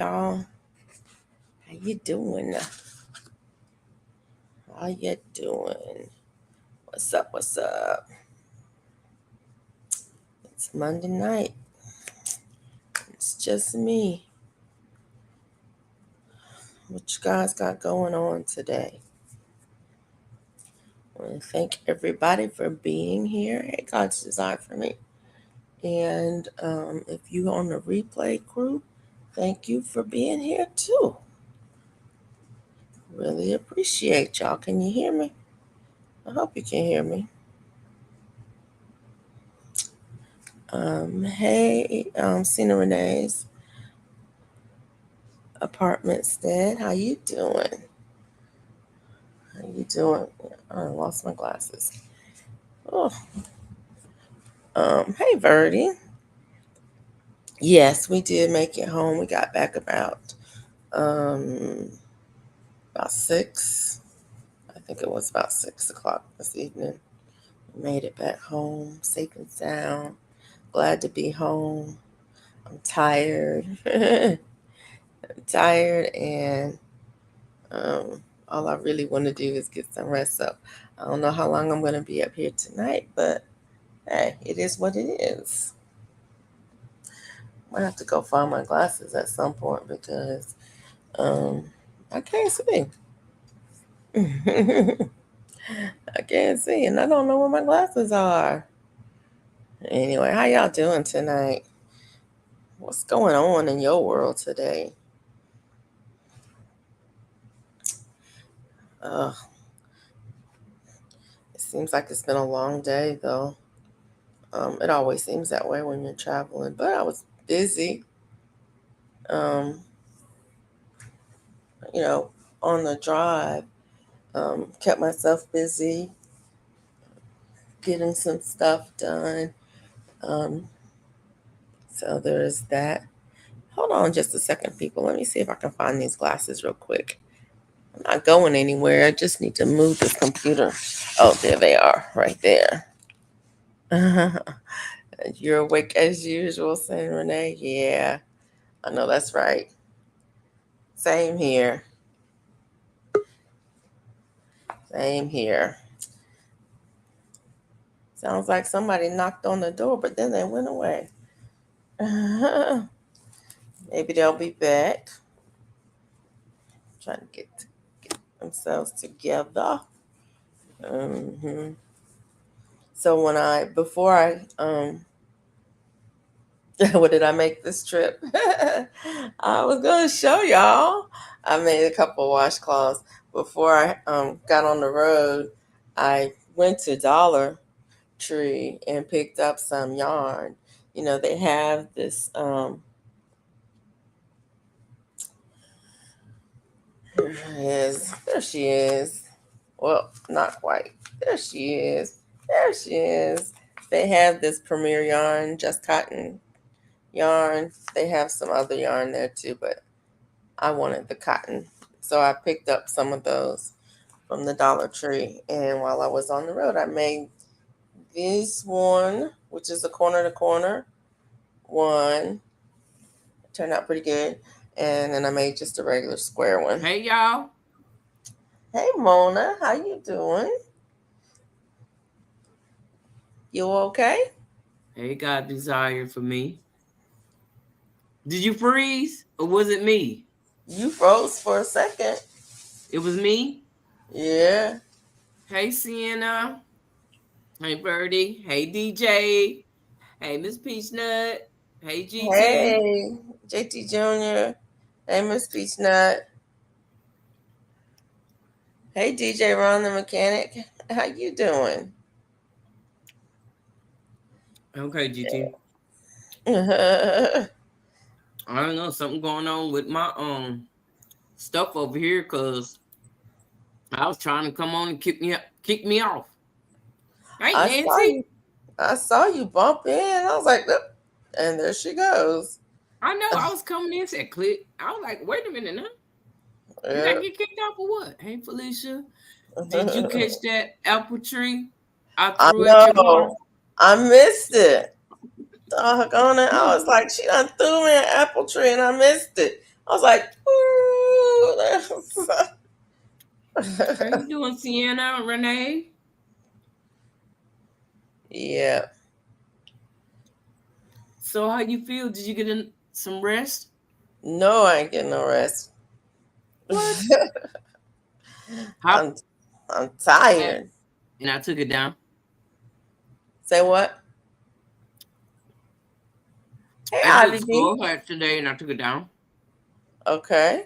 y'all. How you doing? How you doing? What's up? What's up? It's Monday night. It's just me. What you guys got going on today? I want to thank everybody for being here at God's Design for Me. And if you're on the replay crew, thank you for being here too. Really appreciate y'all. Can you hear me? I hope you can hear me. Hey, Cena Renee's apartment stead. How you doing? How you doing? I lost my glasses. Oh, hey, Verdi. Yes, we did make it home. We got back about 6. I think it was about 6 o'clock this evening. We made it back home, safe and sound. Glad to be home. I'm tired. I'm tired, and all I really want to do is get some rest. So I don't know how long I'm going to be up here tonight, but hey, it is what it is. I might have to go find my glasses at some point because I can't see. I can't see, and I don't know where my glasses are. Anyway, how y'all doing tonight? What's going on in your world today? It seems like it's been a long day, though. It always seems that way when you're traveling, but I was busy. Um, on the drive, kept myself busy, getting some stuff done. Um, so there's that. Hold on just a second, people. Let me see if I can find these glasses real quick. I'm not going anywhere. I just need to move this computer. Oh, there they are, right there. You're awake as usual, San Renee. Yeah, I know that's right. Same here. Same here. Sounds like somebody knocked on the door, but then they went away. Maybe they'll be back. Trying to get themselves together. So before I what did I make this trip? I was gonna show y'all. I made a couple washcloths before I got on the road. I went to Dollar Tree and picked up some yarn. They have this there she is. Well, not quite. There she is. There she is. They have this Premier yarn, Just Cotton yarn. They have some other yarn there too, but I wanted the cotton. So I picked up some of those from the Dollar Tree. And while I was on the road, I made this one, which is a corner to corner one. It turned out pretty good. And then I made just a regular square one. Hey, y'all. Hey, Mona. How you doing? You okay? Hey, God desire for me. Did you freeze or was it me? You froze for a second. It was me. Yeah. Hey, Sienna. Hey, Birdie. Hey, DJ. Hey, Miss Peachnut. Hey, GT. Hey, JT Jr. Hey, Miss Peachnut. Hey, DJ Ron the Mechanic. How you doing? Okay, GT. I don't know, something going on with my stuff over here because I was trying to come on and kick me off. Hey, I saw Nancy. you. I saw you bump in. I was like, "Oop," and there she goes. I know I was coming in, said click. I was like, wait a minute now. Did I Yeah. get kicked off or what? Hey, Felicia. Did you catch that apple tree I I threw at your car? know. I missed it. Doggone it. I was like, she done threw me an apple tree and I missed it. was like, How you doing, Sienna, Renee? yeah. So how you feel? Did you get in some rest? No, I ain't getting no rest. What? How? I'm I'm tired. And I took it down. Say what? Hey, I Ivy just B. go ahead today and I took it down. Okay.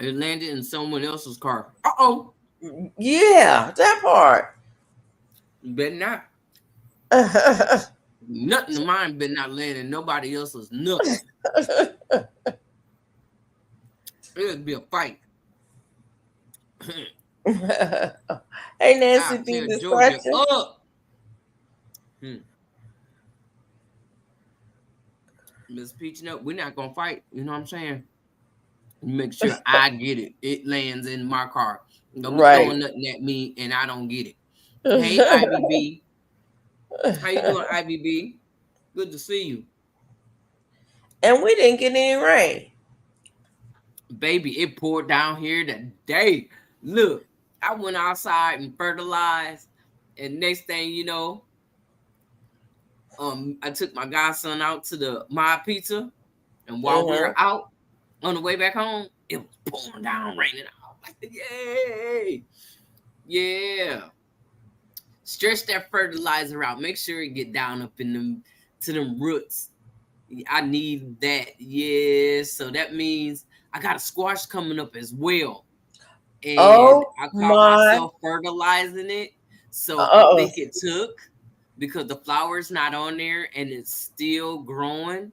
It landed in someone else's car. Uh-oh. Yeah, that part. You better not. Nothing of mine better not land in nobody else's nothing. It'll be a fight. Hey, Nancy I'll B. tear Georgia Distraction. up. Hmm. Miss Peach, no, we're not gonna fight. You know what I'm saying? Make sure I get it. It lands in my car. Don't be Right. throwing nothing at me and I don't get it. Hey, Ivy B. How you doing, Ivy B? Good to see you. And we didn't get any rain. Baby, it poured down here today. Look, I went outside and fertilized. And next thing you know, I took my godson out to the My Pizza. And while we were Hmm. out on the way back home, it was pouring down, raining out. Like, yay! Yeah. Stretch that fertilizer out. Make sure it get down up in them to them roots. I need that. Yeah. So that means I got a squash coming up as well. And Oh I caught my. myself fertilizing it. So I Oh. think it took because the flower's not on there and it's still growing.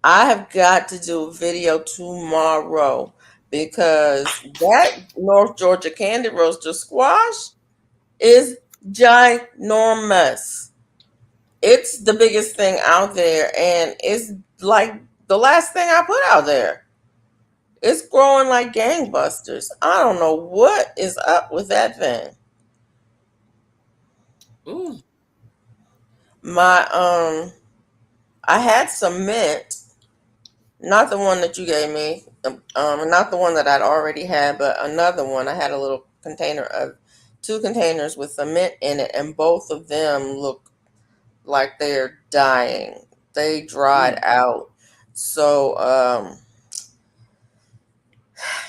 I have got to do a video tomorrow because that North Georgia Candy Roaster squash is ginormous. It's the biggest thing out there, and it's like the last thing I put out there. It's growing like gangbusters. I don't know what is up with that thing. Ooh. My I had some mint, not the one that you gave me, not the one that I'd already had, but another one. I had a little container of two containers with some mint in it, and both of them look like they're dying. They dried Mm. out. So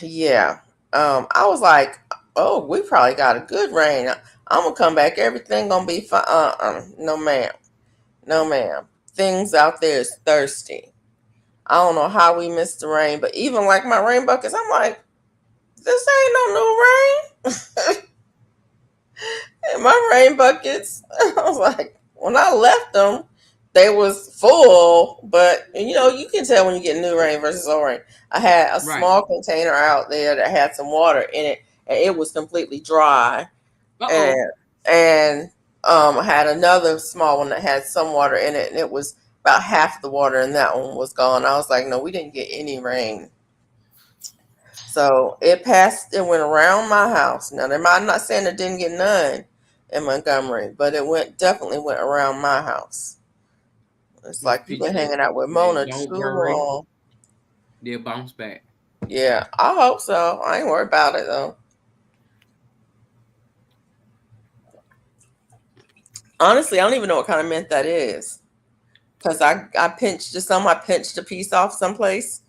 yeah. I was like, oh, we probably got a good rain. I'm gonna come back. Everything gonna be fine. No, ma'am. No, ma'am. Things out there is thirsty. I don't know how we missed the rain, but even like my rain buckets, I'm like, this ain't no new rain. And my rain buckets, I was like, when I left them, they was full, but you can tell when you get new rain versus old rain. I had a Right. small container out there that had some water in it, and it was completely dry. Uh-oh. And I had another small one that had some water in it, and it was about half the water, and that one was gone. I was like, no, we didn't get any rain. So it passed. It went around my house. Now, I'm not saying it didn't get none in Montgomery, but it definitely went around my house. It's Miss like you've Peach been said, hanging out with man, Mona don't too worry. long. They'll bounce back. Yeah, I hope so. I ain't worried about it though. Honestly, I don't even know what kind of mint that is. Because I pinched just some. I pinched a piece off someplace.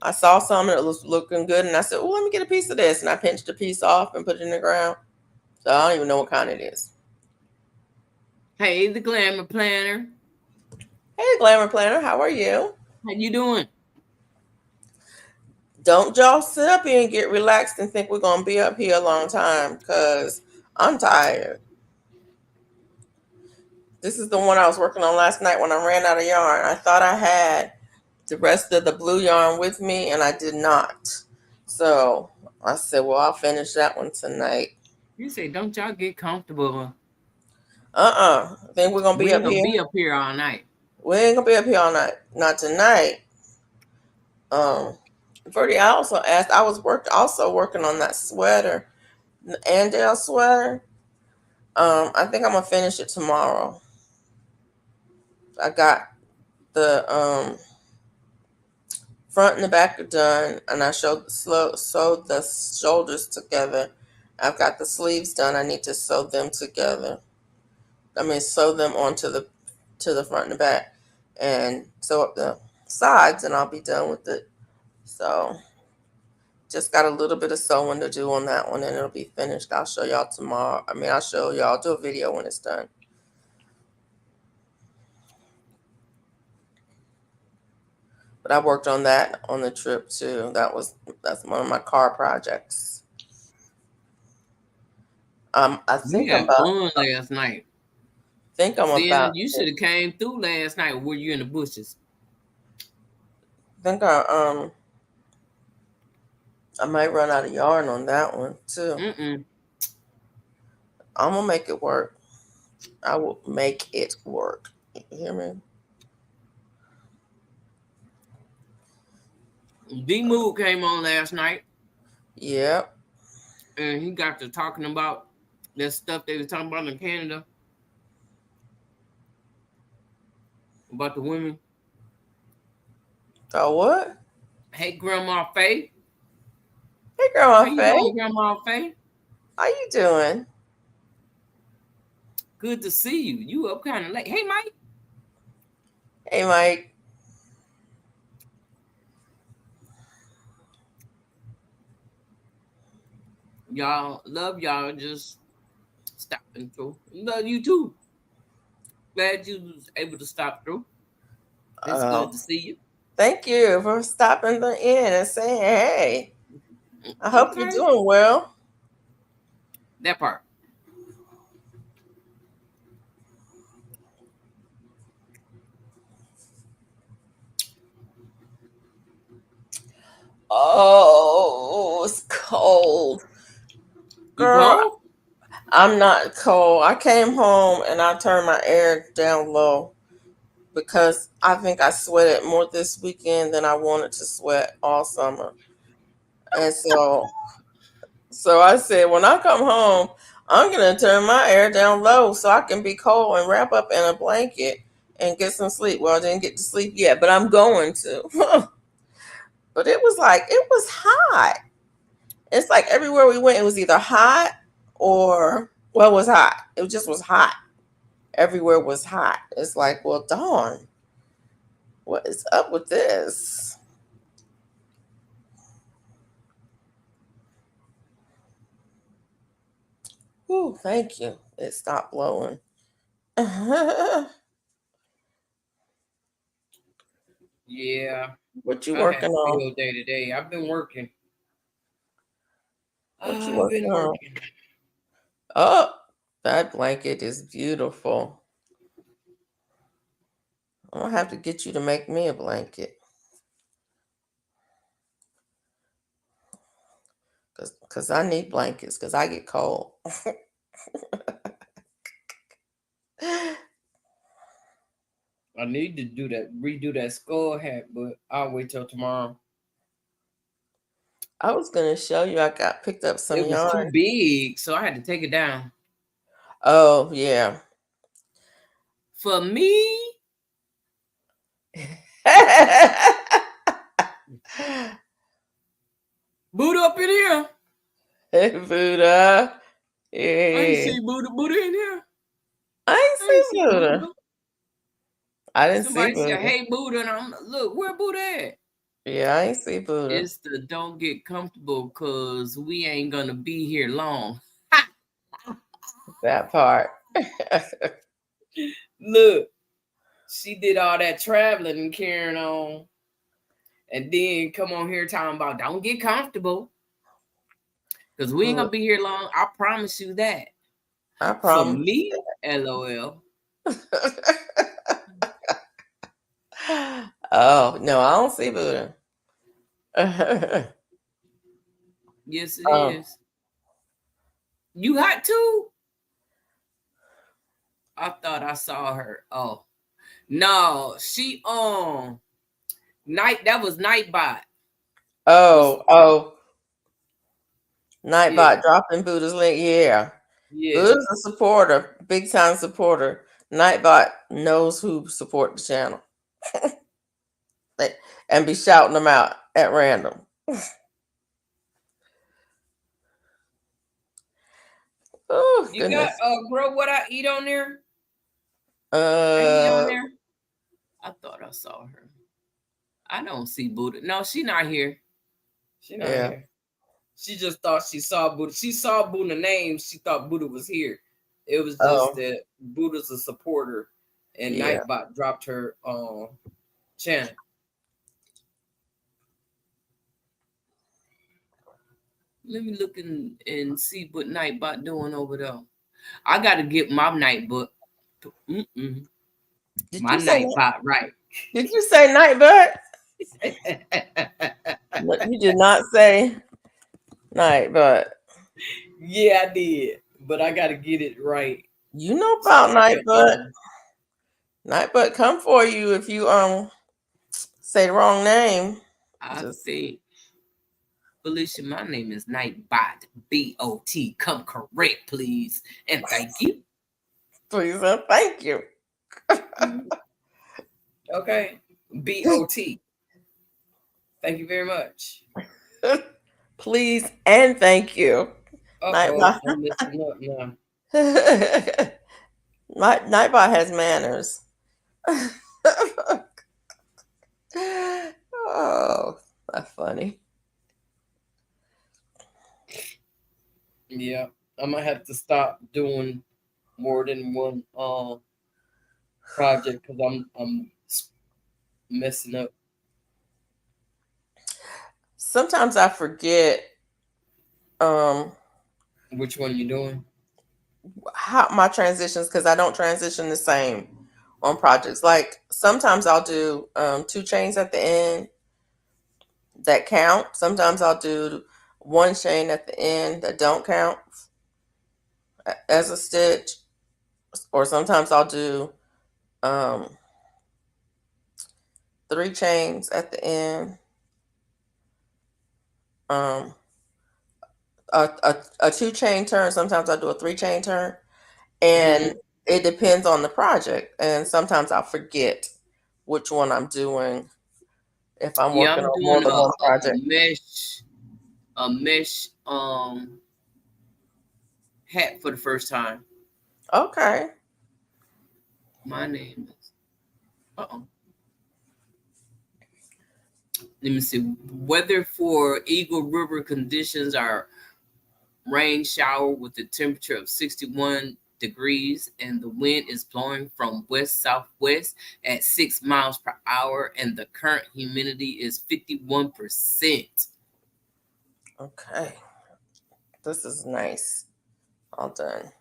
I saw some and it was looking good, and I said, "Oh, let me get a piece of this." And I pinched a piece off and put it in the ground. So I don't even know what kind it is. Hey, the glamour planner. Hey, Glamour Planner, how are you? How you doing? Don't y'all sit up here and get relaxed and think we're gonna be up here a long time, because I'm tired. This is the one I was working on last night when I ran out of yarn. I thought I had the rest of the blue yarn with me, and I did not. So I said, well, I'll finish that one tonight. You say, don't y'all get comfortable. I think we're gonna be We ain't up gonna here. be up here all night. We ain't gonna be up here all night. Not tonight. Um, Verdi, I also asked. I was also working on that sweater, the Andale sweater. I think I'm gonna finish it tomorrow. I got the front and the back are done, and I sewed the shoulders together. I've got the sleeves done. I need to sew them together. I mean, sew them onto the front and the back, and sew up the sides, and I'll be done with it. So just got a little bit of sewing to do on that one, and it'll be finished. I'll show y'all tomorrow. I mean, I'll show y'all. I'll do a video when it's done. But I worked on that on the trip too. That's one of my car projects. I We think I'm had about. fun last night. Think I'm Sienna, about. you should have came through last night. Were you in the bushes? Think I might run out of yarn on that one too. Mm-mm. I'm gonna make it work. I will make it work. You hear me? D Mood came on last night, Yep. and he got to talking about that stuff they was talking about in Canada about the women. Oh what? Hey, Grandma Faye. Hey, How Grandma you Faye. doing, Grandma Faye? How you doing? Good to see you. You up kind of late. Hey, Mike. Hey, Mike. Y'all love y'all just stopping through. Love you too. Glad you was able to stop through. It's good Oh, to see you. thank you for stopping in and saying hey. I hope you're Okay. doing well. That part. Oh, it's cold. You Girl, cold? I'm not cold. I came home and I turned my air down low because I think I sweated more this weekend than I wanted to sweat all summer. And so I said, when I come home, I'm gonna turn my air down low so I can be cold and wrap up in a blanket and get some sleep. Well, I didn't get to sleep yet, but I'm going to. But it was hot. It's like everywhere we went, it was either hot or well, it was hot. It just was hot. Everywhere was hot. It's like, well, darn, what is up with this? Ooh, thank you. It stopped blowing. Yeah. What you I had working a on? field day today. I've been working. What you I've working been on? working. Oh, that blanket is beautiful. I'm gonna have to get you to make me a blanket because I need blankets because I get cold. I need to redo that skull hat, but I'll wait till tomorrow. I was gonna show you. I got picked up some It was too yarn. big, so I had to take it down. Oh yeah. For me, boot up in here. Hey Buddha. I ain't Yeah. see Buddha in here. I ain't I ain't see see Buddha. Buddha. I didn't see Somebody said, Buddha. "Hey Buddha," and I'm look where Buddha at. Yeah, I ain't see Buddha. It's the don't get comfortable cause we ain't gonna be here long. That part. Look, she did all that traveling and carrying on, and then come on here talking about don't get comfortable because we ain't gonna Look, be here long. I promise you that. I For promise. me, LOL. Oh no, I don't see Buddha. Yes, it Oh, is. You hot too? I thought I saw her. Oh no, she night. That was Nightbot. Was oh, yeah, Nightbot dropping Buddha's link. Yeah, yeah. Buddha's a supporter, big time supporter. Nightbot knows who support the channel. and be shouting them out at random. Oh You got goodness. Grow What I Eat on there? Ain't he on Uh, there? I thought I saw her. I don't see Buddha. No, she not here. She not yeah. here. She just thought she saw Buddha. She saw Buddha name. She thought Buddha was here. It was just Oh, that Buddha's a supporter, and yeah. Nightbot dropped her channel. Let me look and see what Nightbot doing over there. I got to get my Nightbot. Mm-mm. Did My you say Nightbot right. did you say Nightbot? No, you did not say Nightbot. Yeah, I did, but I got to get it right You know so about I can. Nightbot. Nightbot come for you if you say the wrong name. I Just think Felicia, my name is Nightbot. BOT. Come correct, please, and thank you. please and thank you. Okay, BOT. Thank you very much. Please and thank you. Uh-oh, Nightbot. I'm messing up now. Nightbot has manners. Oh, that's funny. Yeah, I'm gonna have to stop doing more than one project because I'm messing up. Sometimes I forget um Which one you doing? how my transitions because I don't transition the same on projects. Like sometimes I'll do two chains at the end that count. Sometimes I'll do one chain at the end that don't count as a stitch, or sometimes I'll do um, three chains at the end, um, a two chain turn. Sometimes I do a three chain turn, and Mm-hmm. it depends on the project. And sometimes I'll forget which one I'm doing if I'm Yeah, working I'm on more doing than one a project. mesh hat for the first time. Okay. My name is. Uh-oh. Let me see. Weather for Eagle River conditions are rain shower with a temperature of 61 degrees and the wind is blowing from west southwest at 6 miles per hour and the current humidity is 51%. Okay. This is nice. All done.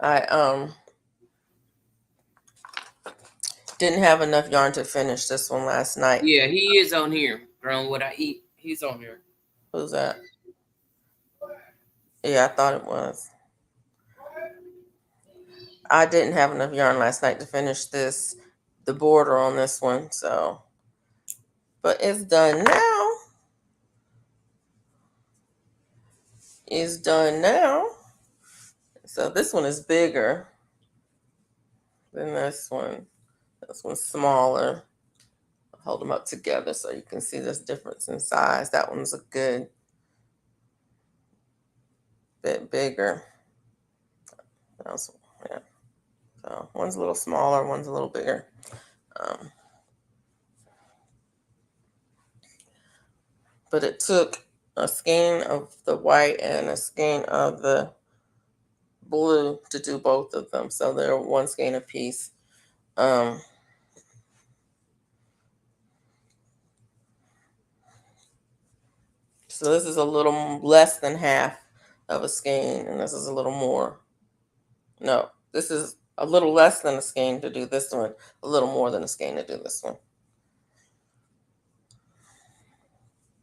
I didn't have enough yarn to finish this one last night. Yeah, he is on here. Grown What I Eat. He's on here. Who's that? Yeah, I thought it was. I didn't have enough yarn last night to finish the border on this one, so but it's done now. It's done now. So this one is bigger than this one. This one's smaller. I'll hold them up together so you can see this difference in size. That one's a good bit bigger. That's, yeah. So one's a little smaller, one's a little bigger. Um, but it took a skein of the white and a skein of the blue to do both of them. So they're one skein apiece. Um, so this is a little less than half of a skein, and this is a little more. No, this is a little less than a skein to do this one, a little more than a skein to do this one.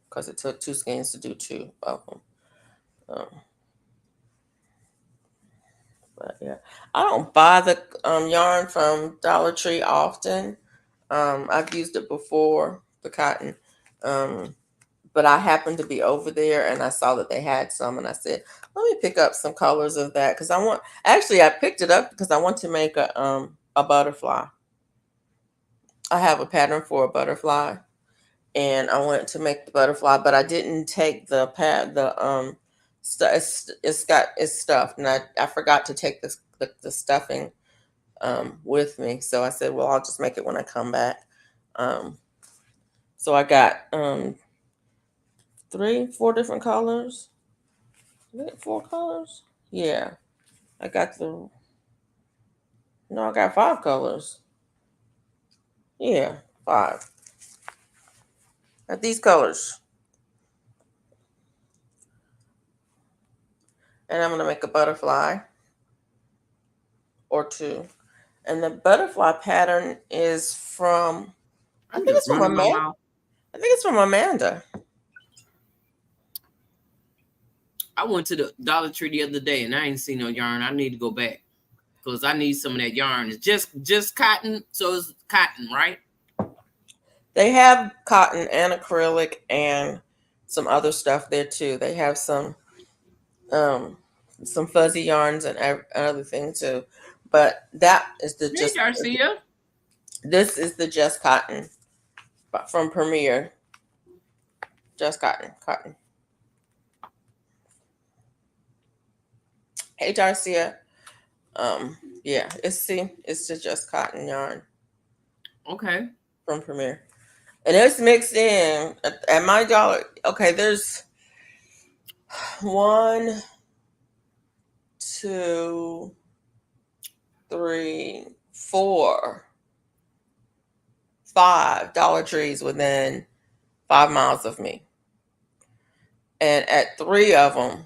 Because it took two skeins to do two of them. Um, but yeah, I don't buy the yarn from Dollar Tree often. I've used it before, the cotton. Um, but I happened to be over there and I saw that they had some, and I said, let me pick up some colors of that because I want. Actually, I picked it up because I want to make a butterfly. I have a pattern for a butterfly, and I wanted to make the butterfly, but I didn't take the pad the it's stuffed, and I forgot to take the stuffing with me. So I said, well, I'll just make it when I come back. Um, so I got 4 different colors. Is it 4 colors? Yeah, I got the no, I got 5 colors. Yeah, 5. Got these colors, and I'm gonna make a butterfly or two. And the butterfly pattern is from I I'm think just it's from running my Amanda. mouth. I think it's from Amanda. I went to the Dollar Tree the other day and I ain't seen no yarn. I need to go back because I need some of that yarn. It's just cotton, so it's cotton, right? They have cotton and acrylic and some other stuff there too. They have um some fuzzy yarns and other things too. But that is the Hey, just Darcia. this is the just cotton from Premier. Just cotton. Hey Darcia. Yeah, it's the just cotton yarn Okay. from Premier. And it's mixed in at my dollar. Okay, there's 1, 2, 3, 4, 5 Dollar Trees within 5 miles of me, and at 3 of them,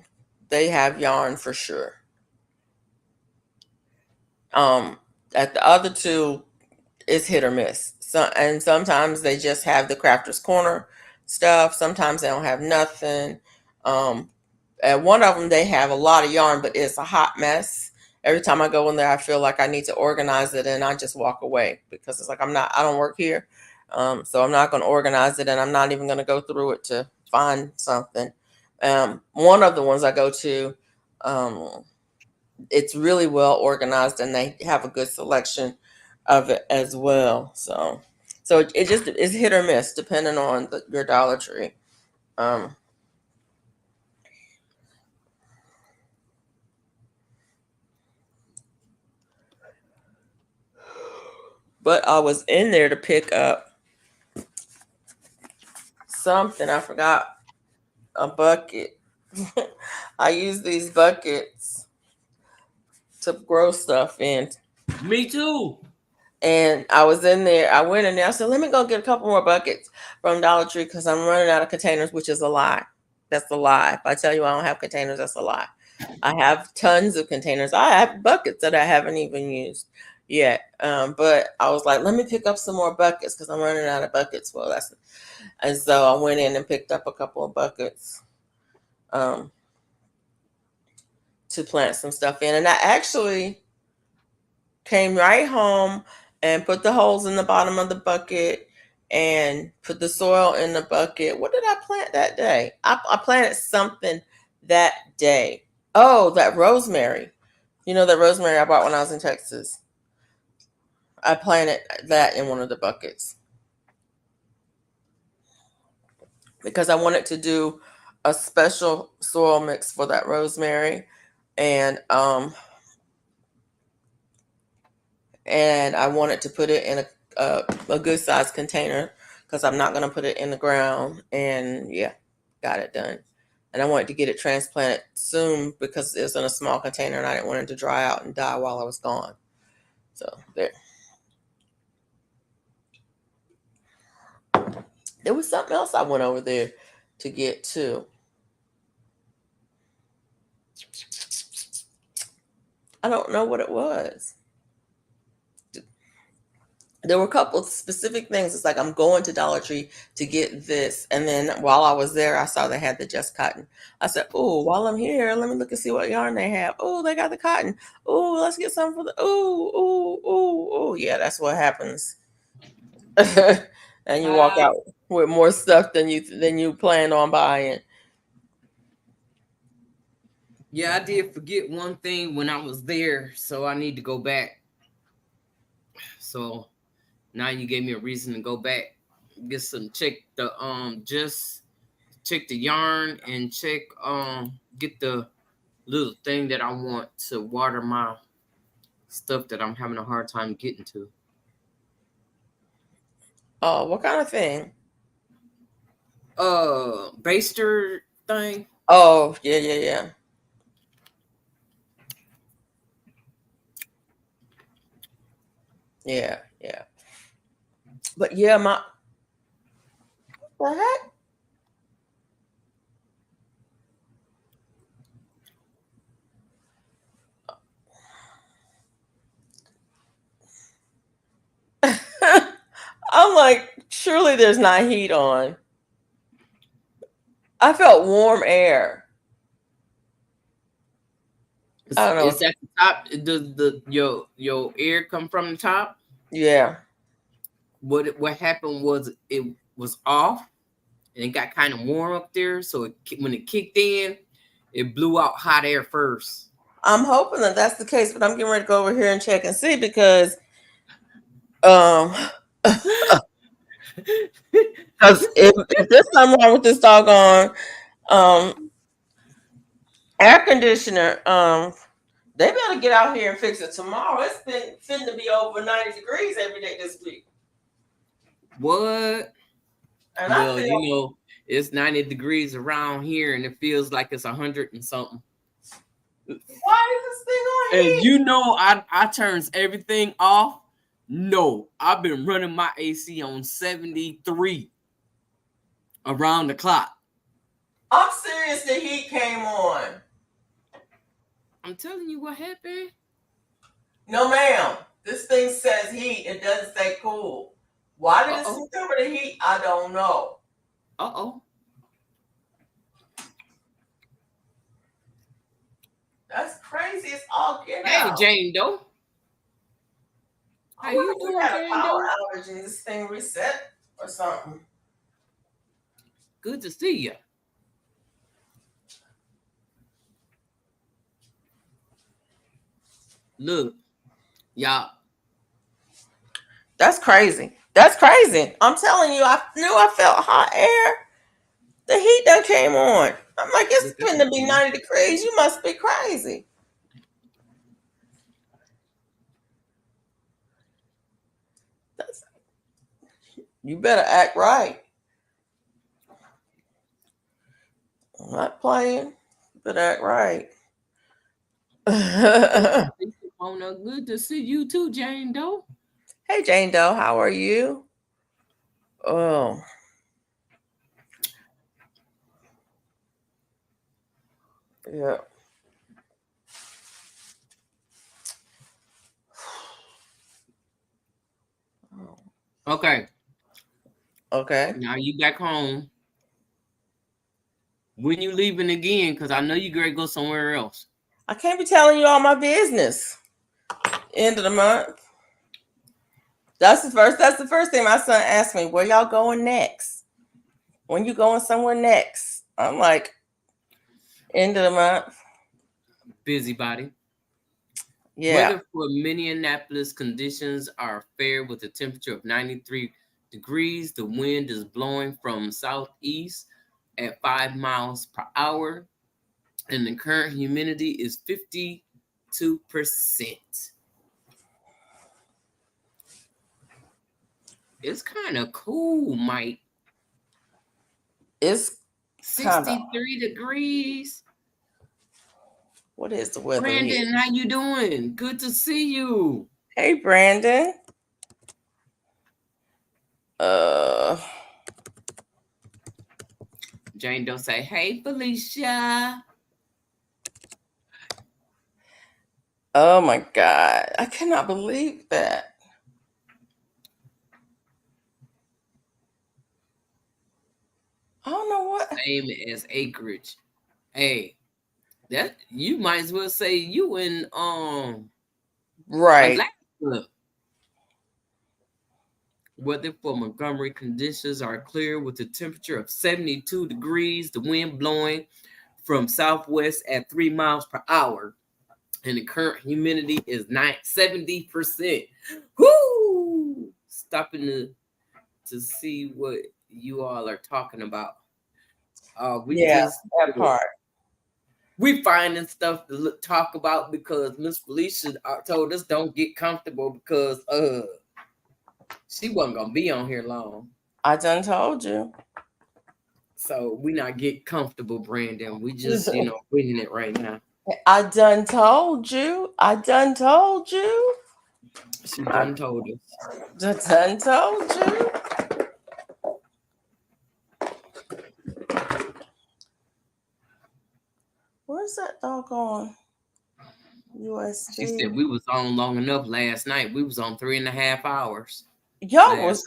they have yarn for sure. Um, at the other 2, it's hit or miss. So, and sometimes they just have the Crafters Corner stuff. Sometimes they don't have nothing. Um, At one of them, they have a lot of yarn, but it's a hot mess. Every time I go in there, I feel like I need to organize it, and I just walk away because it's like I don't work here, so I'm not going to organize it, and I'm not even going to go through it to find something. One of the ones I go to, um, it's really well organized, and they have a good selection of it as well. So it just is hit or miss depending on your Dollar Tree. Um, but I was in there to pick up something. I forgot a bucket. I use these buckets to grow stuff in. Me too. And I was in there. I went in there. I said, let me go get a couple more buckets from Dollar Tree because I'm running out of containers, which is a lie. That's a lie. If I tell you I don't have containers, that's a lie. I have tons of containers. I have buckets that I haven't even used yet. But I was like, let me pick up some more buckets because I'm running out of buckets. Well, that's and so I went in and picked up a couple of buckets um, to plant some stuff in. And I actually came right home and put the holes in the bottom of the bucket and put the soil in the bucket. What did I plant that day? I planted something that day. Oh, that rosemary. You know that rosemary I bought when I was in Texas. I planted that in one of the buckets because I wanted to do a special soil mix for that rosemary, and I wanted to put it in a good sized container because I'm not going to put it in the ground. And yeah, got it done. And I wanted to get it transplanted soon because it's in a small container and I didn't want it to dry out and die while I was gone. So there. There was something else I went over there to get too. I don't know what it was. There were a couple of specific things. It's like I'm going to Dollar Tree to get this, and then while I was there, I saw they had the Just Cotton. I said, "Oh, while I'm here, let me look and see what yarn they have. Oh, they got the cotton. Oh, let's get some for the. Oh, yeah, that's what happens." And you walk Uh, out with more stuff than you planned on buying. yeah, I did forget one thing when I was there, so I need to go back. So Now you gave me a reason to go back, get some just check the yarn and get the little thing that I want to water my stuff that I'm having a hard time getting to. Oh, what kind of thing? Baster thing. Oh, yeah. Yeah. But yeah, what the heck? I'm like, surely there's not heat on. I felt warm air. I don't know. Is that the top? Does your air come from the top? Yeah. What happened was it was off and it got kind of warm up there. So when it kicked in, it blew out hot air first. I'm hoping that that's the case, but I'm getting ready to go over here and check and see because because if there's something wrong with this doggone air conditioner, they better get out here and fix it tomorrow. It's been fitting to be over 90 degrees every day this week. What? And well, I feel, it's 90 degrees around here and it feels like it's 100 and something. Why is this thing on And heat? I turns everything off. No, I've been running my AC on 73 around the clock. I'm serious, the heat came on. I'm telling you what happened. No, ma'am. This thing says heat. It doesn't say cool. Why did it cover the heat? I don't know. Uh-oh. That's crazy. It's all get Hey, out. Jane Doe. How you doing, Jane Doe? Power outage and this thing reset or something. Good to see you. Look, y'all. That's crazy. That's crazy. I'm telling you, I knew I felt hot air. The heat done came on. I'm like, it's going to be 90 degrees. You must be crazy. You better act right. I'm not playing. You better act right. Good to see you too, Jane Doe. Hey, Jane Doe, how are you? Oh. Yeah. Okay. Okay. Now you back home. When you leaving again? Because I know you great go somewhere else. I can't be telling you all my business. End of the month. That's the first thing my son asked me. Where y'all going next? When you going somewhere next? I'm like, end of the month. Busybody. Yeah. Weather for Minneapolis conditions are fair with a temperature of 93 degrees. The wind is blowing from southeast at 5 miles per hour. And the current humidity is 52%. It's kind of cool, Mike. It's 63 degrees. What is the weather? Brandon, how you doing? Good to see you. Hey, Brandon. Jane Doe say, hey, Felicia. Oh my God. I cannot believe that. I don't know what. Same as acreage. Hey, that you might as well say you in right. Alaska. Weather for Montgomery conditions are clear with a temperature of 72 degrees, the wind blowing from southwest at 3 miles per hour, and the current humidity is 70%. Woo! stopping to see what you all are talking about. We Yeah, just that part. we finding stuff to talk about because Miss Felicia told us don't get comfortable because she wasn't gonna be on here long. I done told you. So we not get comfortable, Brandon. We just winging it right now. I done told you. I done told you. She done told us. Done told you. Where's that doggone USB? She said we was on long enough last night. We was on 3.5 hours. Y'all was.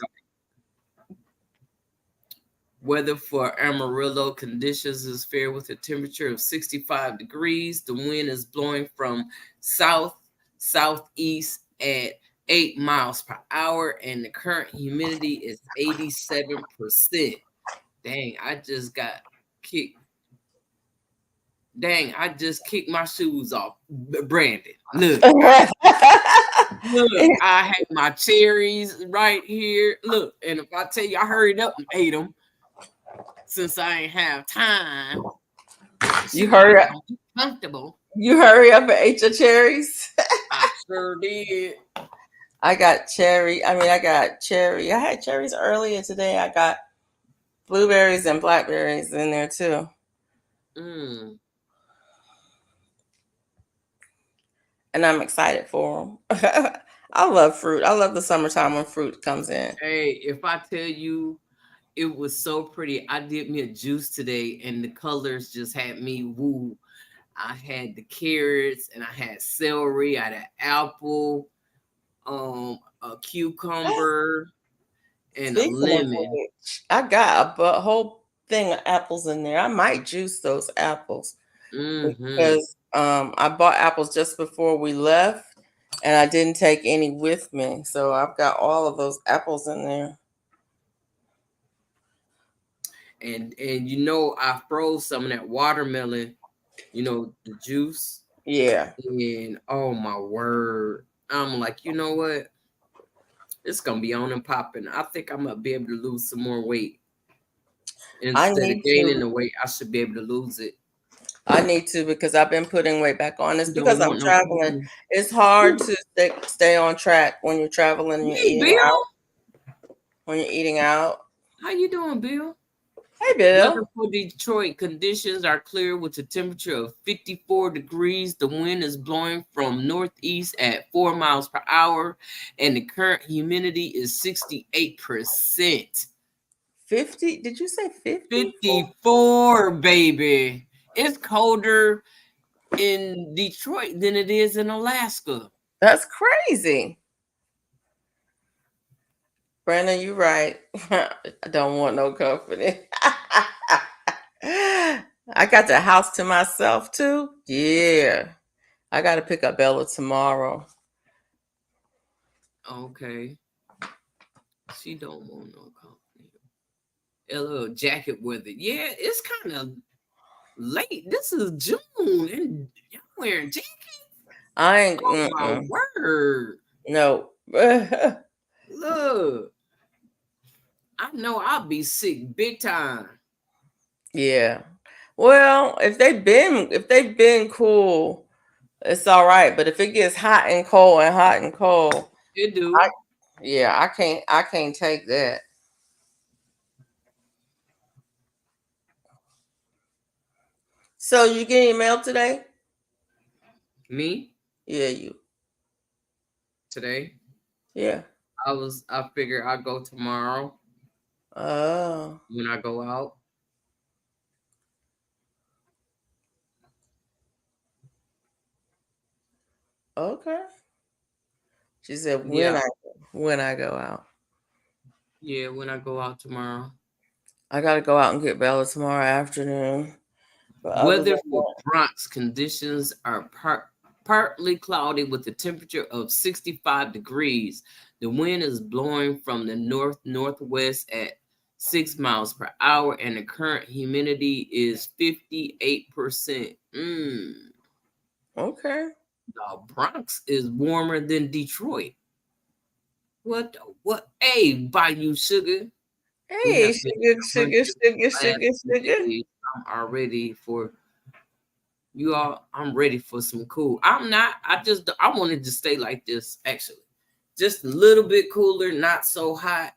Weather for Amarillo conditions is fair with a temperature of 65 degrees. The wind is blowing from southeast at 8 miles per hour, and the current humidity is 87%. Dang, I just got kicked. Dang, I just kicked my shoes off. Brandon, look. Look, I had my cherries right here. Look, and if I tell you I hurried up and ate them, since I ain't have time. You hurry up. Comfortable. You hurry up and ate your cherries. I sure did. I got cherry. I got cherry. I had cherries earlier today. I got blueberries and blackberries in there too. And I'm excited for them. I love fruit. I love the summertime when fruit comes in. Hey, if I tell you, it was so pretty. I did me a juice today, and the colors just had me woo. I had the carrots, and I had celery. I had an apple, a cucumber, and a lemon. I got a whole thing of apples in there. I might juice those apples because I bought apples just before we left, and I didn't take any with me. So I've got all of those apples in there. And I froze some of that watermelon, the juice. Yeah. And oh my word, I'm like, you know what? It's gonna be on and popping. I think I'm gonna be able to lose some more weight. Instead of gaining the weight, I should be able to lose it. I need to because I've been putting weight back on. It's because I'm traveling. It's hard to stay on track when you're traveling and you're eating out. When you're eating out. How you doing, Bill? Hey, Bill. Weather for Detroit conditions are clear with a temperature of 54 degrees. The wind is blowing from northeast at 4 miles per hour, and the current humidity is 68%. 50? Did you say 50? 54, baby. It's colder in Detroit than it is in Alaska. That's crazy. Brandon, you're right. I don't want no company. I got the house to myself too. Yeah. I got to pick up Bella tomorrow. Okay. She don't want no company. A little jacket weather. Yeah, it's kind of late. This is June and y'all wearing jackets. I ain't. Oh my word. No. Look. I know I'll be sick big time. Yeah. Well, if they've been cool, it's all right. But if it gets hot and cold, it do. I can't take that. So you get your mail today? Me? Yeah, you. Today? Yeah. I figure I'll go tomorrow. Oh. When I go out. Okay. She said when I go out. Yeah, when I go out tomorrow. I gotta go out and get Bella tomorrow afternoon. Weather for Bronx conditions are partly cloudy with a temperature of 65 degrees. The wind is blowing from the northwest at 6 miles per hour, and the current humidity is 58%. Okay. The Bronx is warmer than Detroit. What? Hey, Bayou Sugar. We Hey, have been sugar, sugar, 100 sugar, last sugar, 2 sugar. days. I'm already for you all. I'm ready for some cool. I'm not. I wanted to stay like this actually, just a little bit cooler, not so hot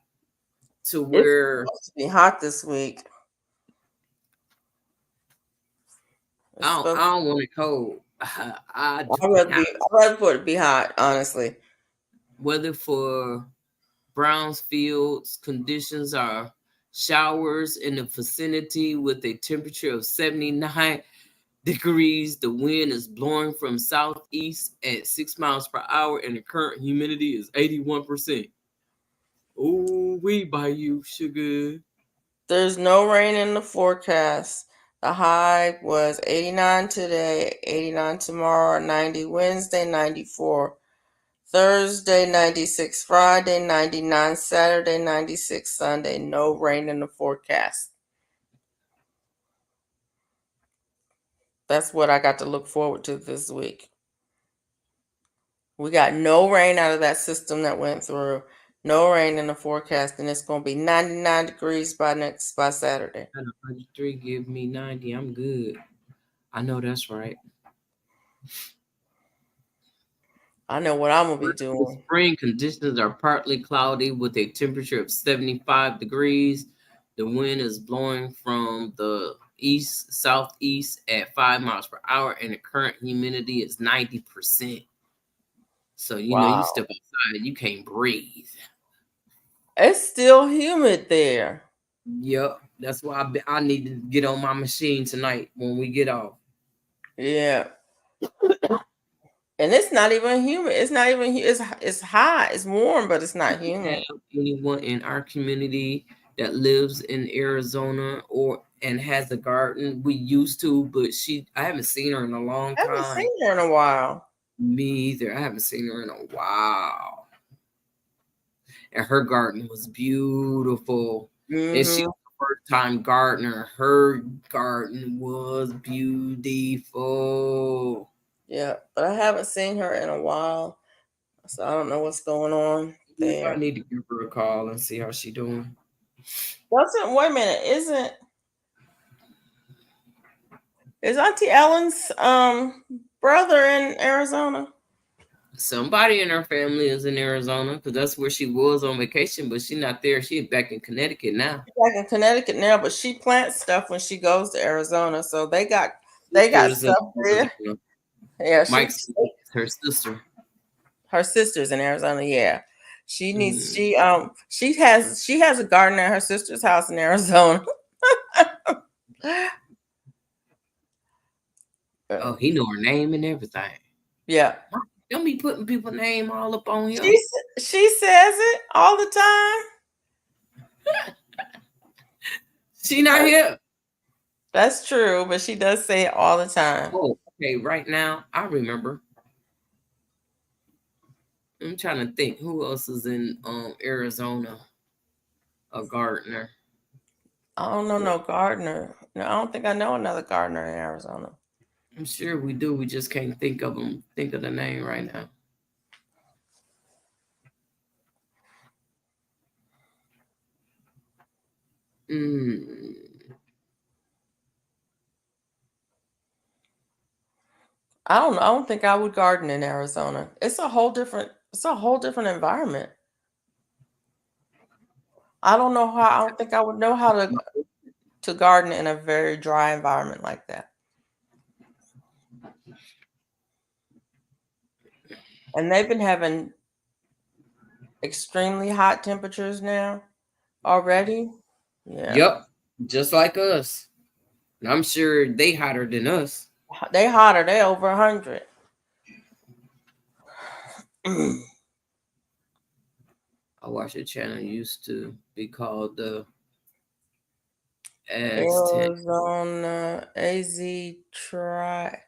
to It's where supposed to be hot this week. It's supposed. I don't want it cold. I do not. I'd rather for it to be hot, honestly. Weather for Brownsfield's conditions are showers in the vicinity with a temperature of 79 degrees. The wind is blowing from southeast at 6 miles per hour, and the current humidity is 81%. Oh, we buy you sugar. There's no rain in the forecast. The high was 89 today, 89 tomorrow, 90 Wednesday, 94 Thursday, 96 Friday, 99 Saturday, 96 Sunday. No rain in the forecast. That's what I got to look forward to this week. We got no rain out of that system that went through. No rain in the forecast, and it's going to be 99 degrees by Saturday. 103 give me 90. I'm good. I know that's right. I know what I'm going to be doing. Spring conditions are partly cloudy with a temperature of 75 degrees. The wind is blowing from the east southeast at 5 miles per hour, and the current humidity is 90%. So you know you Wow. step outside, you can't breathe. It's still humid there. Yep, that's why I need to get on my machine tonight when we get off. Yeah. And it's not even humid. It's not even it's hot. It's warm, but it's not humid. Have anyone in our community that lives in Arizona or and has a garden? We used to, but I haven't seen her in a long I haven't time. seen her in a while. Me either. I haven't seen her in a while. And her garden was beautiful. And she Mm-hmm. was the first time gardener. Her garden was beautiful. Yeah, but I haven't seen her in a while, so I don't know what's going on I there. need to give her a call and see how she doing. Doesn't wait a minute? Is Auntie Ellen's brother in Arizona? Somebody in her family is in Arizona because that's where she was on vacation, but she's not there. She's back in Connecticut now. She's back in Connecticut now, but she plants stuff when she goes to Arizona, so they got Sister's in stuff there. Arizona. Yeah, Mike's her sister. her sister's in Arizona. Yeah, she needs Mm. she has a garden at her sister's house in Arizona. Oh, he know her name and everything. Yeah, Don't be putting people's name all up on here. she says it all the time. She not here. That's true, but she does say it all the time. Oh, okay. Right now, I remember. I'm trying to think who else is in Arizona. A gardener. I don't know no gardener. No, I don't think I know another gardener in Arizona. I'm sure we do. We just can't think of them. Think of the name right now. Mm. I don't know. I don't think I would garden in Arizona. It's a whole different environment. I don't know how I don't think I would know how to garden in a very dry environment like that. And they've been having extremely hot temperatures now already. Yeah. Yep, just like us. And I'm sure they hotter than us. They hotter. They over 100. I watched a channel used to be called the Arizona AZ Try.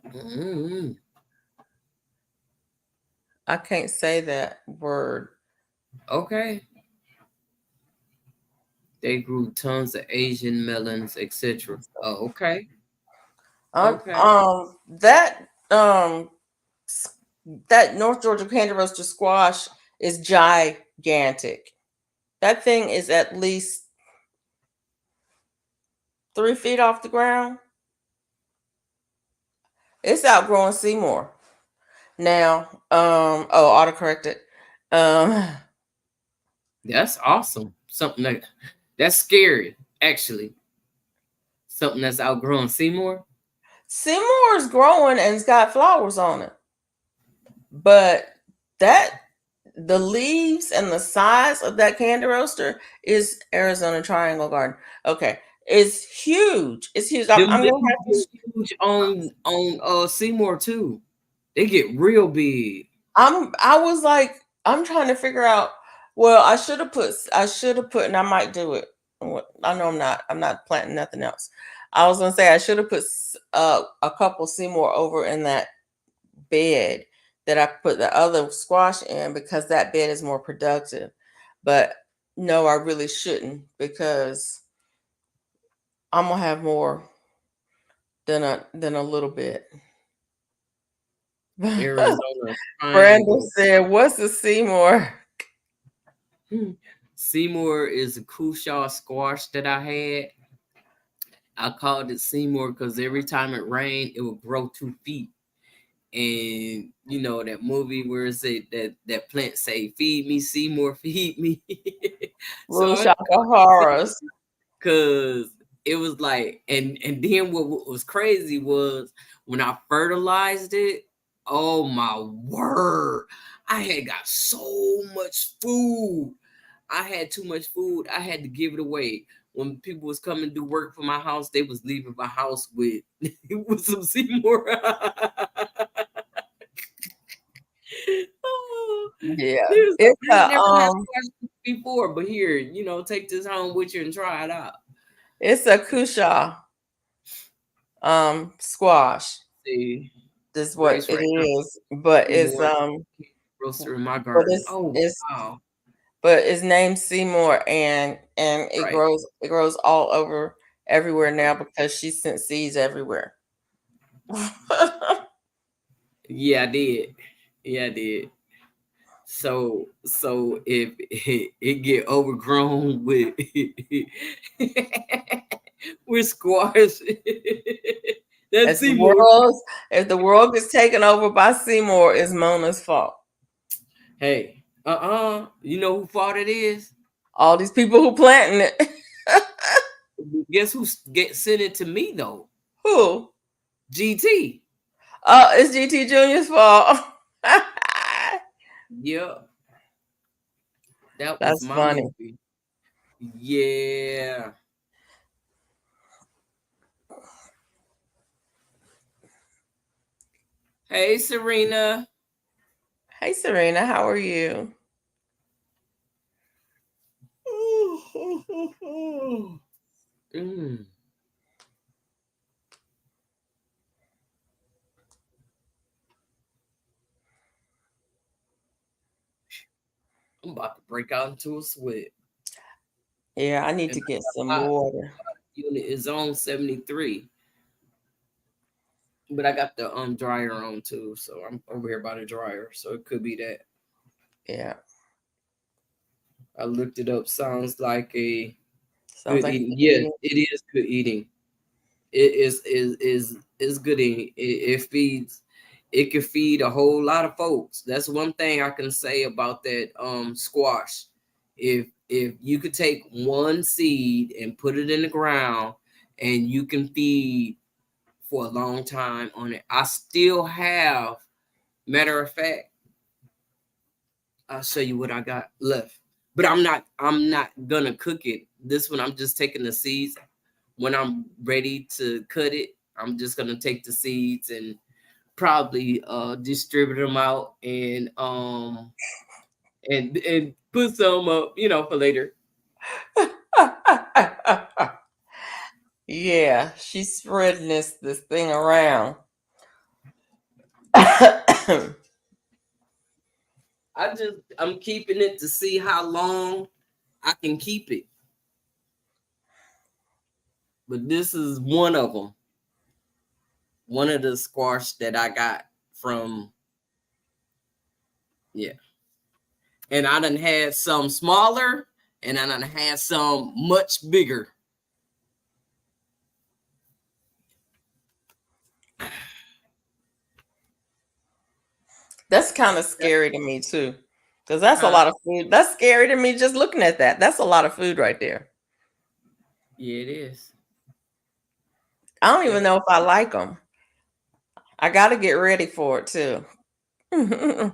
Mm-hmm. I can't say that word. Okay. They grew tons of Asian melons, etc. Oh, okay. Okay. That that North Georgia candy roaster squash is gigantic. That thing is at least 3 feet off the ground. It's outgrowing Seymour now. Oh, autocorrected. Um, That's awesome. That's scary, actually. Something that's outgrown Seymour. Seymour is growing and it's got flowers on it, but that the leaves and the size of that candy roaster is Arizona Triangle Garden. Okay, it's huge. It's huge. I'm, Them I'm gonna leaves have to. is huge on Seymour too. They get real big. I was like, I'm trying to figure out. Well, I should have put, and I might do it. I know I'm not planting nothing else. I was gonna say I should have put a couple Seymour over in that bed that I put the other squash in because that bed is more productive. But no, I really shouldn't because I'm gonna have more than a little bit. Arizona Brandon Triangle. said, "What's a Seymour?" Seymour is a Kushaw squash that I had. I called it Seymour because every time it rained, it would grow 2 feet. And you know that movie where it said that plant say, "Feed me, Seymour, feed me." So Little I Shop of Horrors. because it was like, and then what was crazy was when I fertilized it. Oh my word! I had got so much food. I had too much food. I had to give it away. When people was coming to do work for my house, they was leaving my house with with some Seymour. Oh, Yeah, I it's ain't a never had squash before, but here, take this home with you and try it out. Kusha squash. See, This is what Grace it right now, is, but it's Seymour roaster in my but garden. Oh it's wow! but it's named Seymour, and Right? it grows all over everywhere now because she sent seeds everywhere. Yeah, I did. Yeah, I did. So if it get overgrown with with squash, that's As the Seymour. world if the world gets taken over by Seymour, it's Mona's fault. Hey, you know who fault it is? All these people who planting it. Guess who get sent it to me though? Who? GT. Oh, it's GT Junior's fault. Yep, that was That's my funny. movie. Yeah. Hey, Serena. Hey Serena, how are you? Mm. I'm about to break out into a sweat. Yeah, I need And to get some my water. unit is on 73, but I got the dryer on too, so I'm over here by the dryer, so it could be that. Yeah, I looked it up. Sounds like a sounds good like eating. you're Yeah, eating. it is good eating. It is good eating. It feeds. It can feed a whole lot of folks. That's one thing I can say about that squash. If you could take one seed and put it in the ground, and you can feed for a long time on it. I still have. Matter of fact, I'll show you what I got left. But I'm not gonna cook it. This one I'm just taking the seeds. When I'm ready to cut it, I'm just gonna take the seeds and probably distribute them out and put some up, for later. Yeah, she's spreading this thing around. I'm keeping it to see how long I can keep it. But this is one of them. One of the squash that I got from, yeah. And I done had some smaller, and I done had some much bigger. That's kind of scary to me too, because that's a Huh? lot of food. That's scary to me just looking at that. That's a lot of food right there. Yeah, it is. I don't Yeah. even know if I like them. I got to get ready for it too. I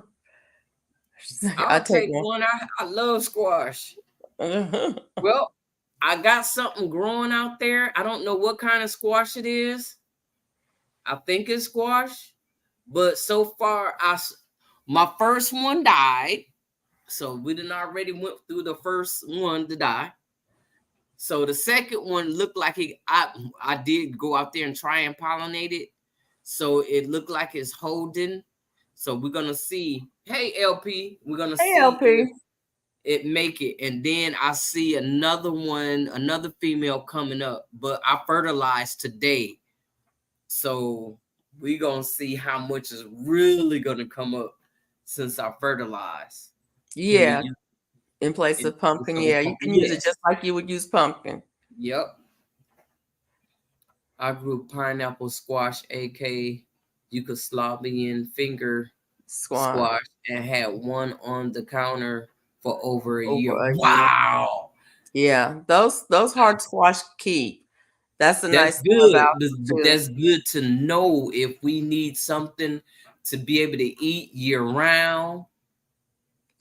I'll take take one. one. I love squash. Well, I got something growing out there. I don't know what kind of squash it is. I think it's squash, but so far, my first one died. So we done already went through the first one to die. So the second one looked like I did go out there and try and pollinate it. So it looked like it's holding. So we're gonna see. Hey LP, we're gonna Hey, see if LP. it make it. And then I see another one, another female coming up, but I fertilized today. So we gonna see how much is really gonna come up since I fertilized. Can we Yeah, use in place it? of pumpkin. So Yeah, you pumpkin? can use it Yes. just like you would use pumpkin Yep. I grew pineapple squash, aka Yugoslavian finger squash squash, and had one on the counter for over a year. over a year. Wow. Yeah, those hard squash keep. That's the That's nice thing good. about them too. That's good to know if we need something to be able to eat year round.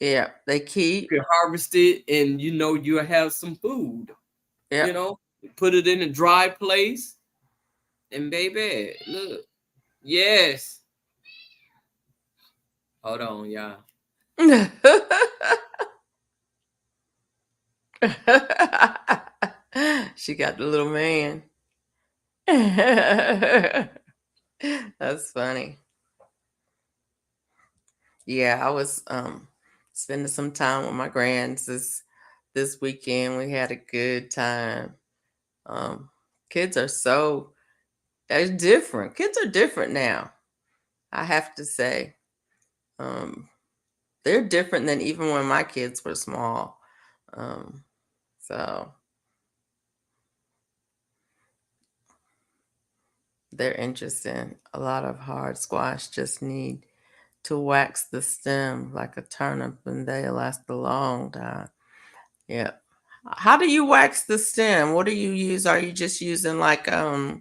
Yeah, they You keep. can harvest it and you'll have some food. You Yep. know, put it in a dry place and baby, look. Yes. Hold on, y'all. She got the little man. That's funny. Yeah, I was spending some time with my grands this weekend. We had a good time. Um Kids are they're different. Kids are different now. I have to say. Um they're different than even when my kids were small. Um so they're interesting. A lot of hard squash just need to wax the stem like a turnip and they last a long time. Yeah. How do you wax the stem? What do you use? Are you just using like a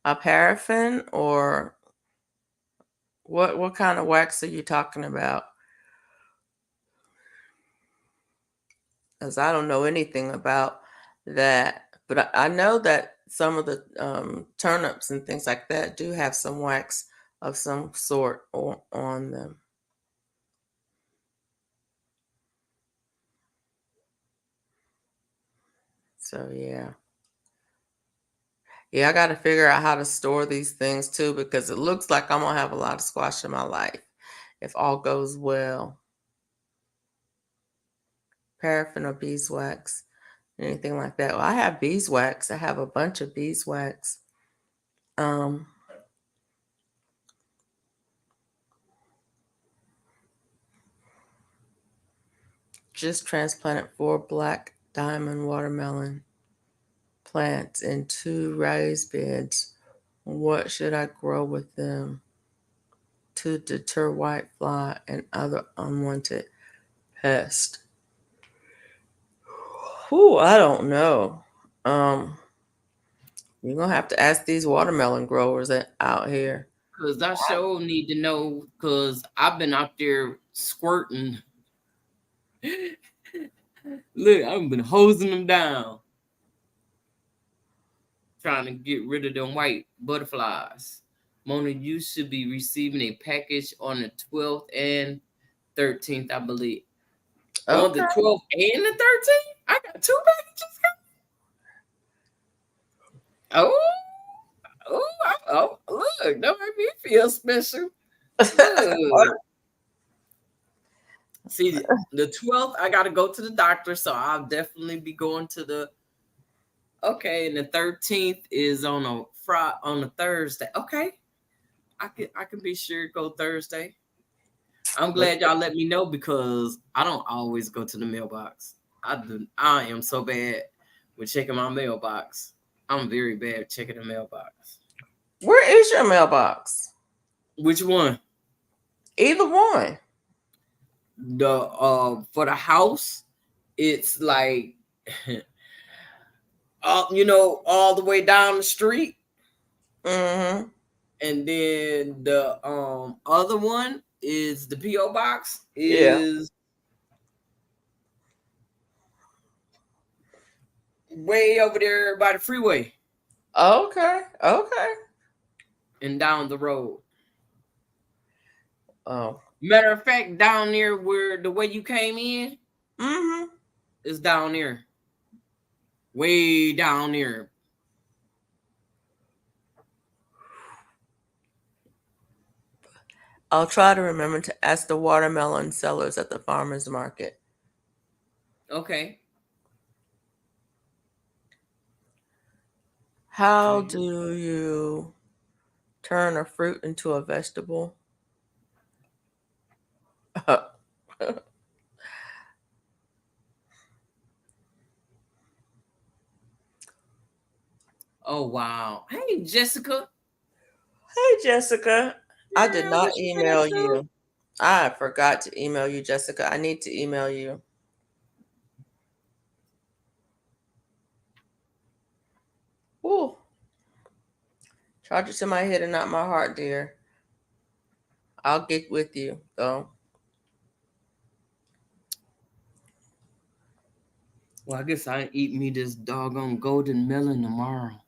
paraffin or what kind of wax are you talking about? Because I don't know anything about that. But I know that some of the turnips and things like that do have some wax of some sort on them. So yeah. Yeah, I got to figure out how to store these things too because it looks like I'm gonna have a lot of squash in my life if all goes well. Paraffin or beeswax, anything like that. Well, I have beeswax. I have a bunch of beeswax. Um, just transplanted 4 black diamond watermelon plants in 2 raised beds. What should I grow with them to deter whitefly and other unwanted pests? Whew, I don't know. Um, you're gonna have to ask these watermelon growers out here. Cause I sure need to know. Cause I've been out there squirting. Look, I've been hosing them down, trying to get rid of them white butterflies. Mona, you should be receiving a package on the 12th and 13th, I believe. On the Okay. 12th and the 13th? I got 2 packages coming. Oh, look, don't make me feel special. Look. See, the 12th, I got to go to the doctor, so I'll definitely be going to the. Okay, and the 13th is on a Thursday. Okay, I can be sure to go Thursday. I'm glad y'all let me know because I don't always go to the mailbox. I am so bad with checking my mailbox. I'm very bad at checking the mailbox. Where is your mailbox? Which one? Either one. The for the house, it's like all the way down the street. Mm-hmm. And then the other one is the PO box Yeah. is way over there by the freeway Okay. Okay. and down the road. Oh. Matter of fact, down there where the way you came in Mm-hmm. is down there. Way down there. I'll try to remember to ask the watermelon sellers at the farmer's market. Okay. How do you turn a fruit into a vegetable? Oh wow. Hey Jessica. Hey, Jessica. I did Girl, not what you been up email to? you. I forgot to email you, Jessica. I need to email you. Ooh. Charge it to my head and not my heart, dear. I'll get with you, though. Well, I guess I eat me this doggone golden melon tomorrow.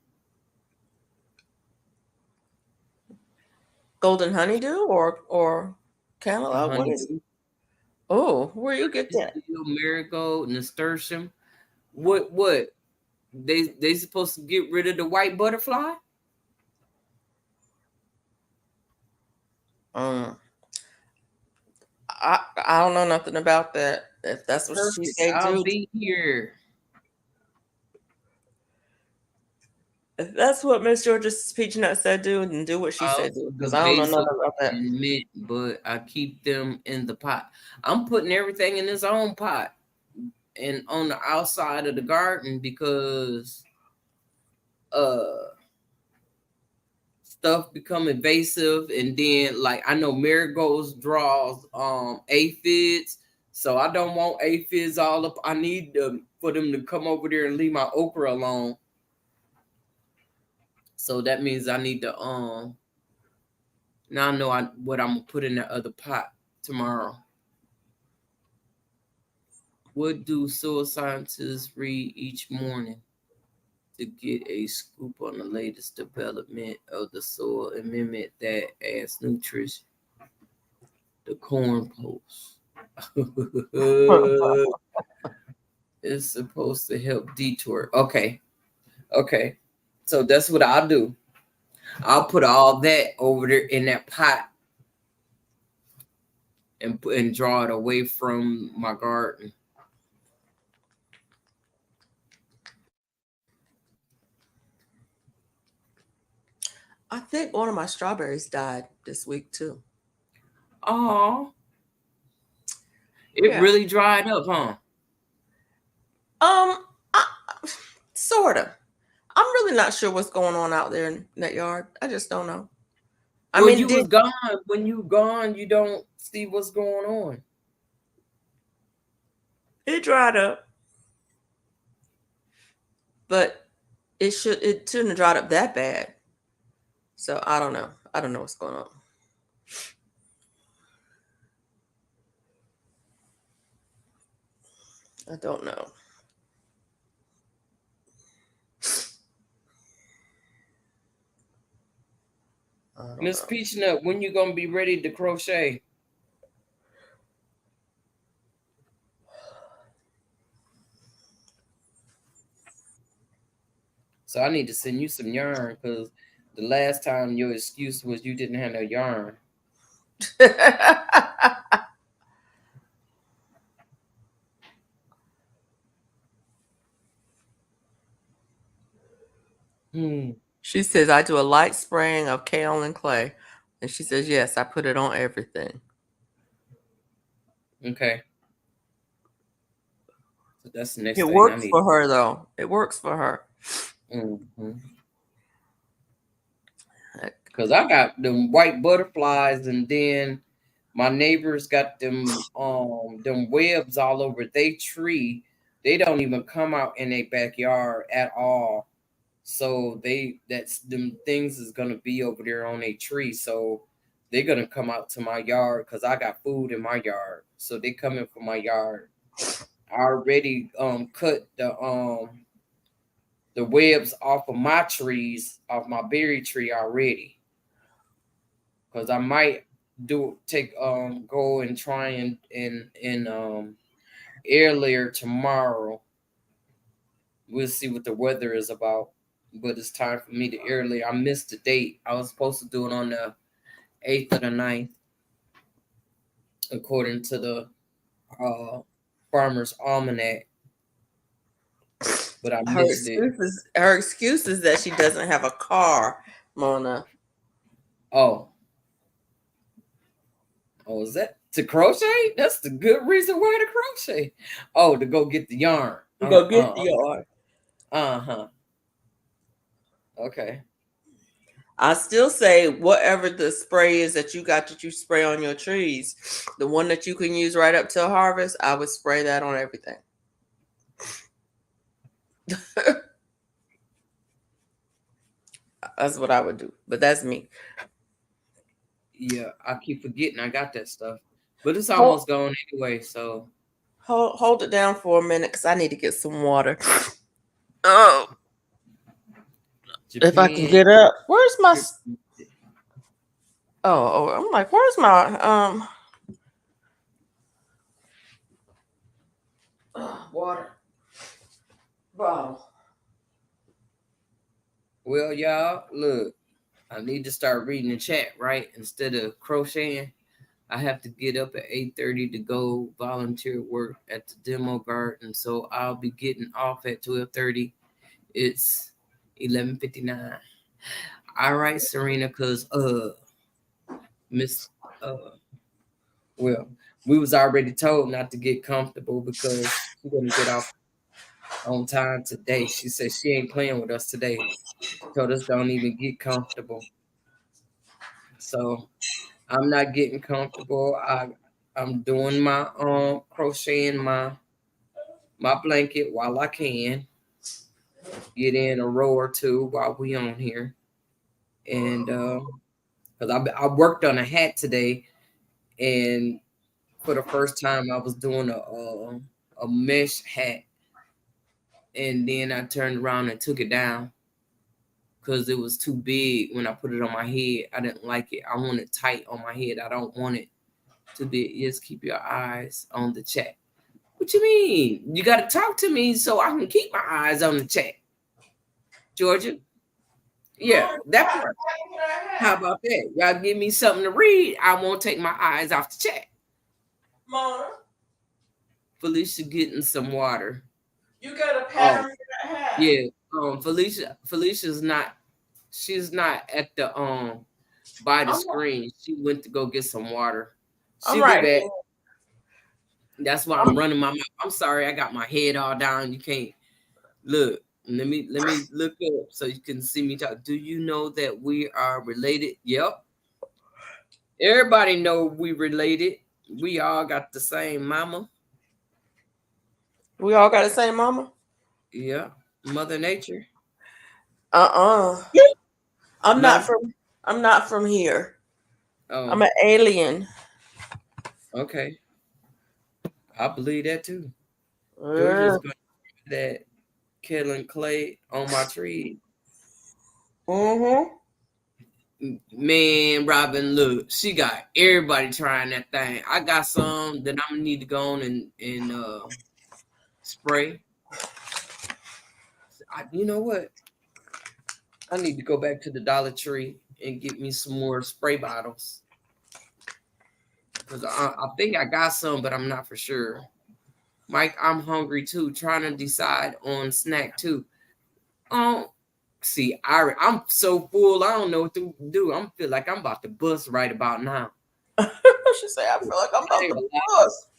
Golden honeydew or cantaloupe? What is it? Honeydew, Oh, where you get that? steel, marigold, nasturtium. What? They supposed to get rid of the white butterfly? Um, I don't know nothing about that. If that's what she Perfect. say I'll do, be here. if that's what Miss George's peach nut said do, then do what she said do. Because The I don't know basil nothing about that. and mint, but I keep them in the pot. I'm putting everything in its own pot and on the outside of the garden because uh stuff become invasive, and then like I know marigolds draws aphids, so I don't want aphids all up. I need them for them to come over there and leave my okra alone. So that means I need to now I know what I'm gonna put in that other pot tomorrow. What do soil scientists read each morning to get a scoop on the latest development of the soil amendment that adds nutrition? The corn post. It's supposed to help detour. Okay. Okay. So that's what I'll do. I'll put all that over there in that pot and draw it away from my garden. I think one of my strawberries died this week too. Oh, it Yeah. really dried up, huh? I, sort of. I'm really not sure what's going on out there in that yard. I just don't know. I Well, mean, you was gone. When you gone, you don't see what's going on. it dried up, but it shouldn't have dried up that bad. So I don't know. I don't know what's going on. I don't know. I don't Miss know. Peachnut, when you gonna be ready to crochet? So I need to send you some yarn because the last time your excuse was you didn't have no yarn. She says I do a light spraying of kaolin clay, and she says yes, I put it on everything. Okay. So that's the next It thing I works need. for her though. It works for her. Because I got them white butterflies, and then my neighbors got them webs all over their tree. They don't even come out in their backyard at all. So that's them things is gonna be over there on a tree. So they're gonna come out to my yard because I got food in my yard. So they coming from my yard. I already cut the webs off of my trees, off my berry tree already. Cause I might go and try and air layer tomorrow. We'll see what the weather is about. But it's time for me to air layer. I missed the date. I was supposed to do it on the 8th or the 9th, according to the uh, Farmer's Almanac. But I missed it. Her excuse is that she doesn't have a car, Mona. Oh. Oh, is that to crochet? That's the good reason why to crochet. Oh, to go get the yarn. Go get the yarn. Uh-huh. Okay. I still say whatever the spray is that you got that you spray on your trees, the one that you can use right up till harvest, I would spray that on everything. That's what I would do, but that's me. Yeah, I keep forgetting I got that stuff, but it's almost gone anyway. So hold it down for a minute because I need to get some water. Oh, Japan, if I can get up. Where's my? Oh, I'm like, where's my water bottle? Well, y'all, look, I need to start reading the chat, right? Instead of crocheting, I have to get up at 8:30 to go volunteer work at the demo garden. So I'll be getting off at 12:30. It's 11:59. All right, Serena, because Miss well, we was already told not to get comfortable because she wouldn't get off on time today. She said she ain't playing with us today. She told us don't even get comfortable. So I'm not getting comfortable. I'm doing my crocheting my blanket while I can. Get in a row or two while we on here. And because I worked on a hat today, and for the first time I was doing a mesh hat, and then I turned around and took it down because it was too big when I put it on my head. I didn't like it. I want it tight on my head. I don't want it to be. Just keep your eyes on the chat. What you mean? You got to talk to me so I can keep my eyes on the chat. Georgia? Yeah, that part. How about that? Y'all give me something to read. I won't take my eyes off the chat. Mona, Felicia getting some water. You got a pattern for that hat? Yeah. Felicia's not. She's not at the by the screen. She went to go get some water. She'll be back. That's why I'm running my mouth. I'm sorry, I got my head all down. You can't look. Let me look up so you can see me talk. Do you know that we are related? Yep. Everybody know we related. We all got the same mama. We all got the same mama? Yeah. Mother Nature. I'm not from here. Oh. I'm an alien. Okay. I believe that too. Georgia's going to that killing clay on my tree. Man, Robin, look, she got everybody trying that thing. I got some that I'm gonna need to go on and spray. You know what? I need to go back to the Dollar Tree and get me some more spray bottles. Because I think I got some, but I'm not for sure. Mike, I'm hungry too, trying to decide on snack too. See, I'm so full, I don't know what to do. I feel like I'm about to bust right about now. She said, I feel like I'm about to bust.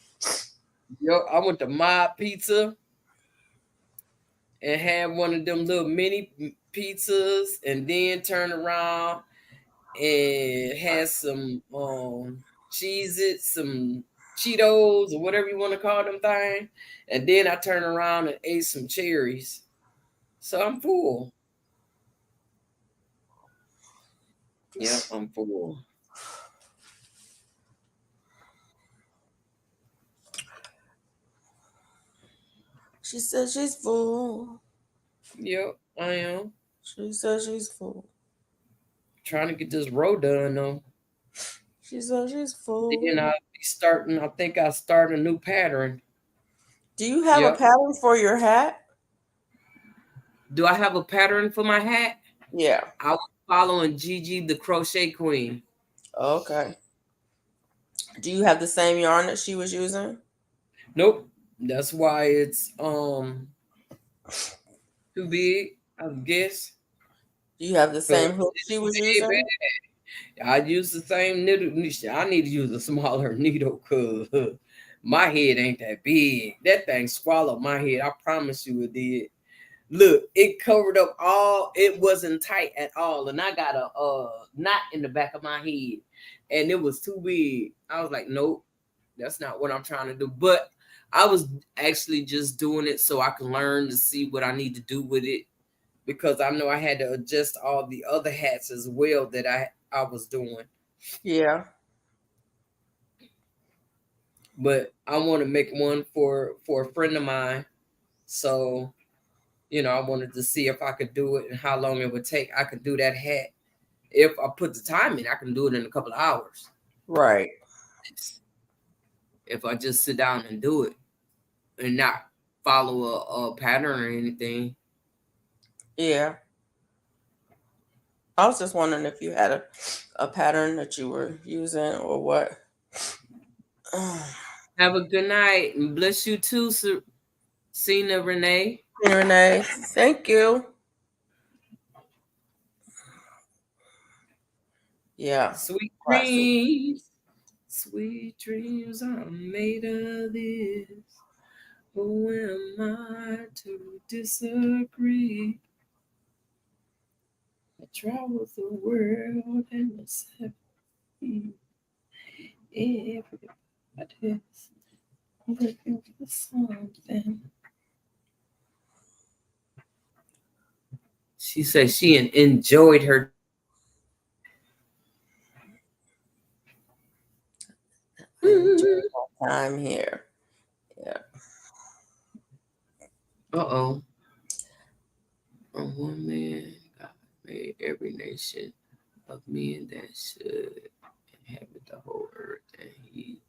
Yo, I went to Mob Pizza and had one of them little mini pizzas, and then turned around and had some Cheez-It, some Cheetos or whatever you want to call them things. And then I turned around and ate some cherries. So I'm full. Yep, I'm full. She said she's full. Yep, I am. She said she's full. Trying to get this row done though. She said she's full. Then I'll be starting. I think I'll start a new pattern. Do you have a Yep. pattern for your hat? Do I have a pattern for my hat? Yeah. I was following Gigi the Crochet Queen. Okay. Do you have the same yarn that she was using? Nope. That's why it's too big, I guess. Do you have the same hook she was using? I use the same needle. I need to use a smaller needle because my head ain't that big. That thing swallowed my head. I promise you it did. Look, it covered up all. It wasn't tight at all, and I got a knot in the back of my head, and it was too big. I was like, nope, that's not what I'm trying to do. But I was actually just doing it so I can learn to see what I need to do with it, because I know I had to adjust all the other hats as well that I was doing. Yeah. But I want to make one for a friend of mine. So, I wanted to see if I could do it and how long it would take. I could do that hat. If I put the time in, I can do it in a couple of hours. Right. If I just sit down and do it and not follow a pattern or anything. Yeah. I was just wondering if you had a pattern that you were using or what. Have a good night and bless you too, Cena Renee. Renee, thank you. Yeah. Sweet dreams. Sweet dreams are made of this. Who am I to disagree? I travel the world and myself. Everybody's looking for something. She said she enjoyed her time here. Yeah. Uh-oh. A woman, God made every nation of men that should inhabit the whole earth, and he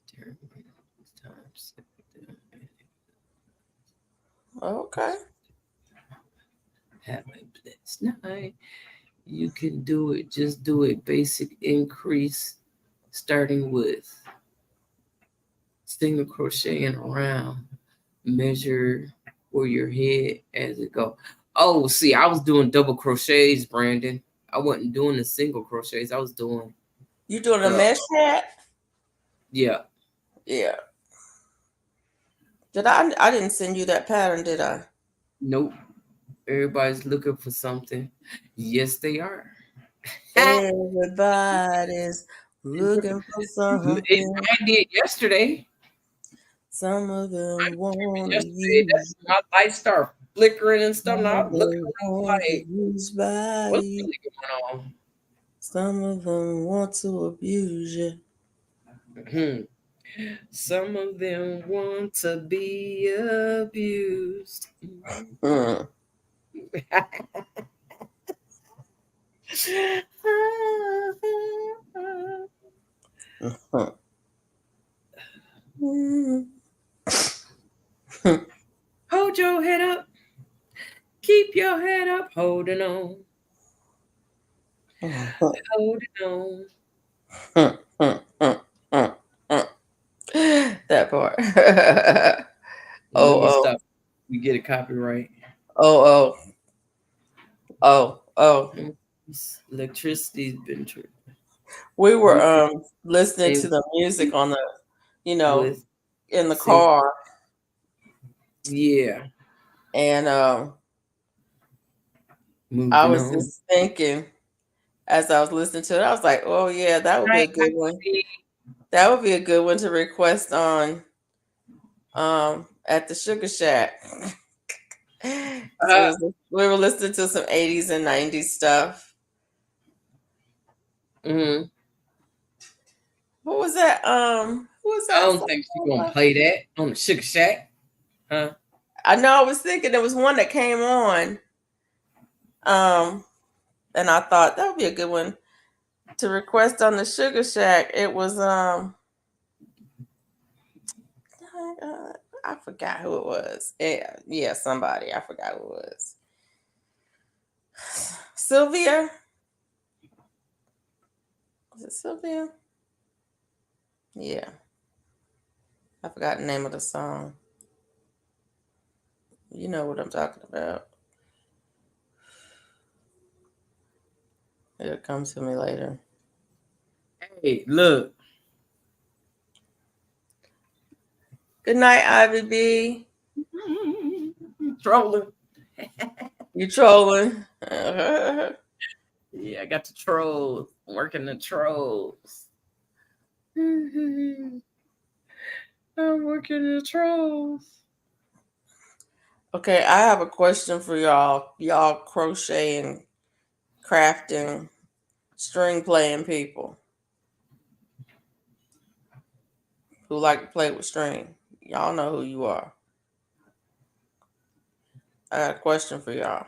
determined his time set them. Okay. Have a blessed night. You can do it. Just do it. Basic increase, starting with single crocheting around. Measure for your head as it go. Oh, see, I was doing double crochets, Brandon. I wasn't doing the single crochets. I was doing. You doing a mesh hat? Yeah. Yeah. I didn't send you that pattern, did I? Nope. Everybody's looking for something. Yes, they are. Everybody's looking for something. I did yesterday. Some of them want to use. My lights start flickering and stuff. Now I'm looking around like, what's really going on? Some of them want to abuse you. Mm-hmm. Some of them want to be abused. Mm. Hold your head up. Keep your head up. Holding on. Holding on. That part. Stop. We get a copyright. Oh. Electricity's been tripping. We were With listening it to the music on the, you know, with in the say car, yeah. and I Moving was on. just thinking as I was listening to it, I was like, oh yeah, that would be Hi, a good one. Ivy. That would be a good one to request on at the Sugar Shack. Uh, We were listening to some 80s and 90s stuff. mhm. What was that? Who was I that don't think she's gonna song? play that on the Sugar Shack. Huh? I know I was thinking there was one that came on. Um, and I thought that would be a good one to request on the Sugar Shack. It was I forgot who it was. Yeah, somebody. I forgot who it was. Sylvia. Was it Sylvia? Yeah. I forgot the name of the song. You know what I'm talking about. It'll come to me later. Hey, look. Good night, Ivy B. Trolling. You trolling. Yeah, I got the trolls. Working the trolls. I'm working the trolls. Okay, I have a question for y'all. Y'all crocheting, crafting, string playing people who like to play with string. Y'all know who you are. I got a question for y'all.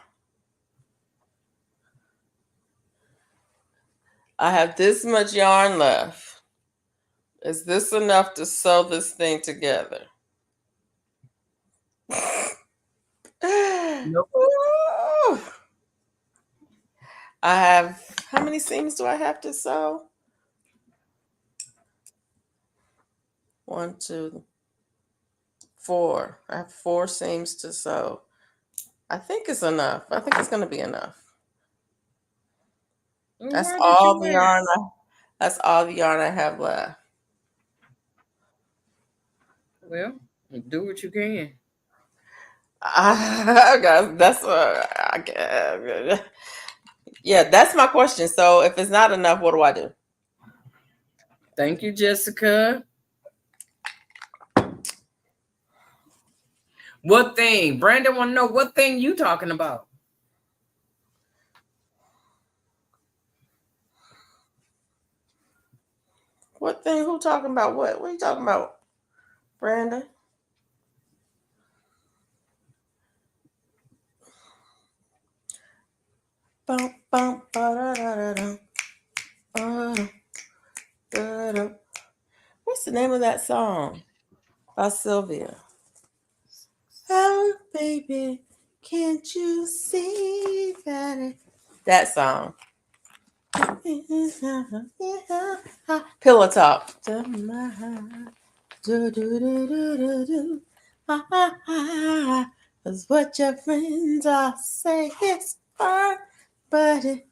I have this much yarn left. Is this enough to sew this thing together? Nope. Ooh. I have, how many seams do I have to sew? 1, 2, 4. I have 4 seams to sew. I think it's enough. I think it's going to be enough. That's Why did all you the ask? yarn. That's all the yarn I have left. Well, do what you can. That's what I guess. Yeah, that's my question. So if it's not enough, what do I do? Thank you, Jessica. What thing? Brandon want to know what thing you talking about. What thing? Who talking about what? What are you talking about, Brandon? Bum, bum, ba-da-da-da-dum, ba-da-da-da. What's the name of that song by Sylvia? Oh, baby, can't you see that? That song. Pillow Talk. That's what your friends all say it's fine, but it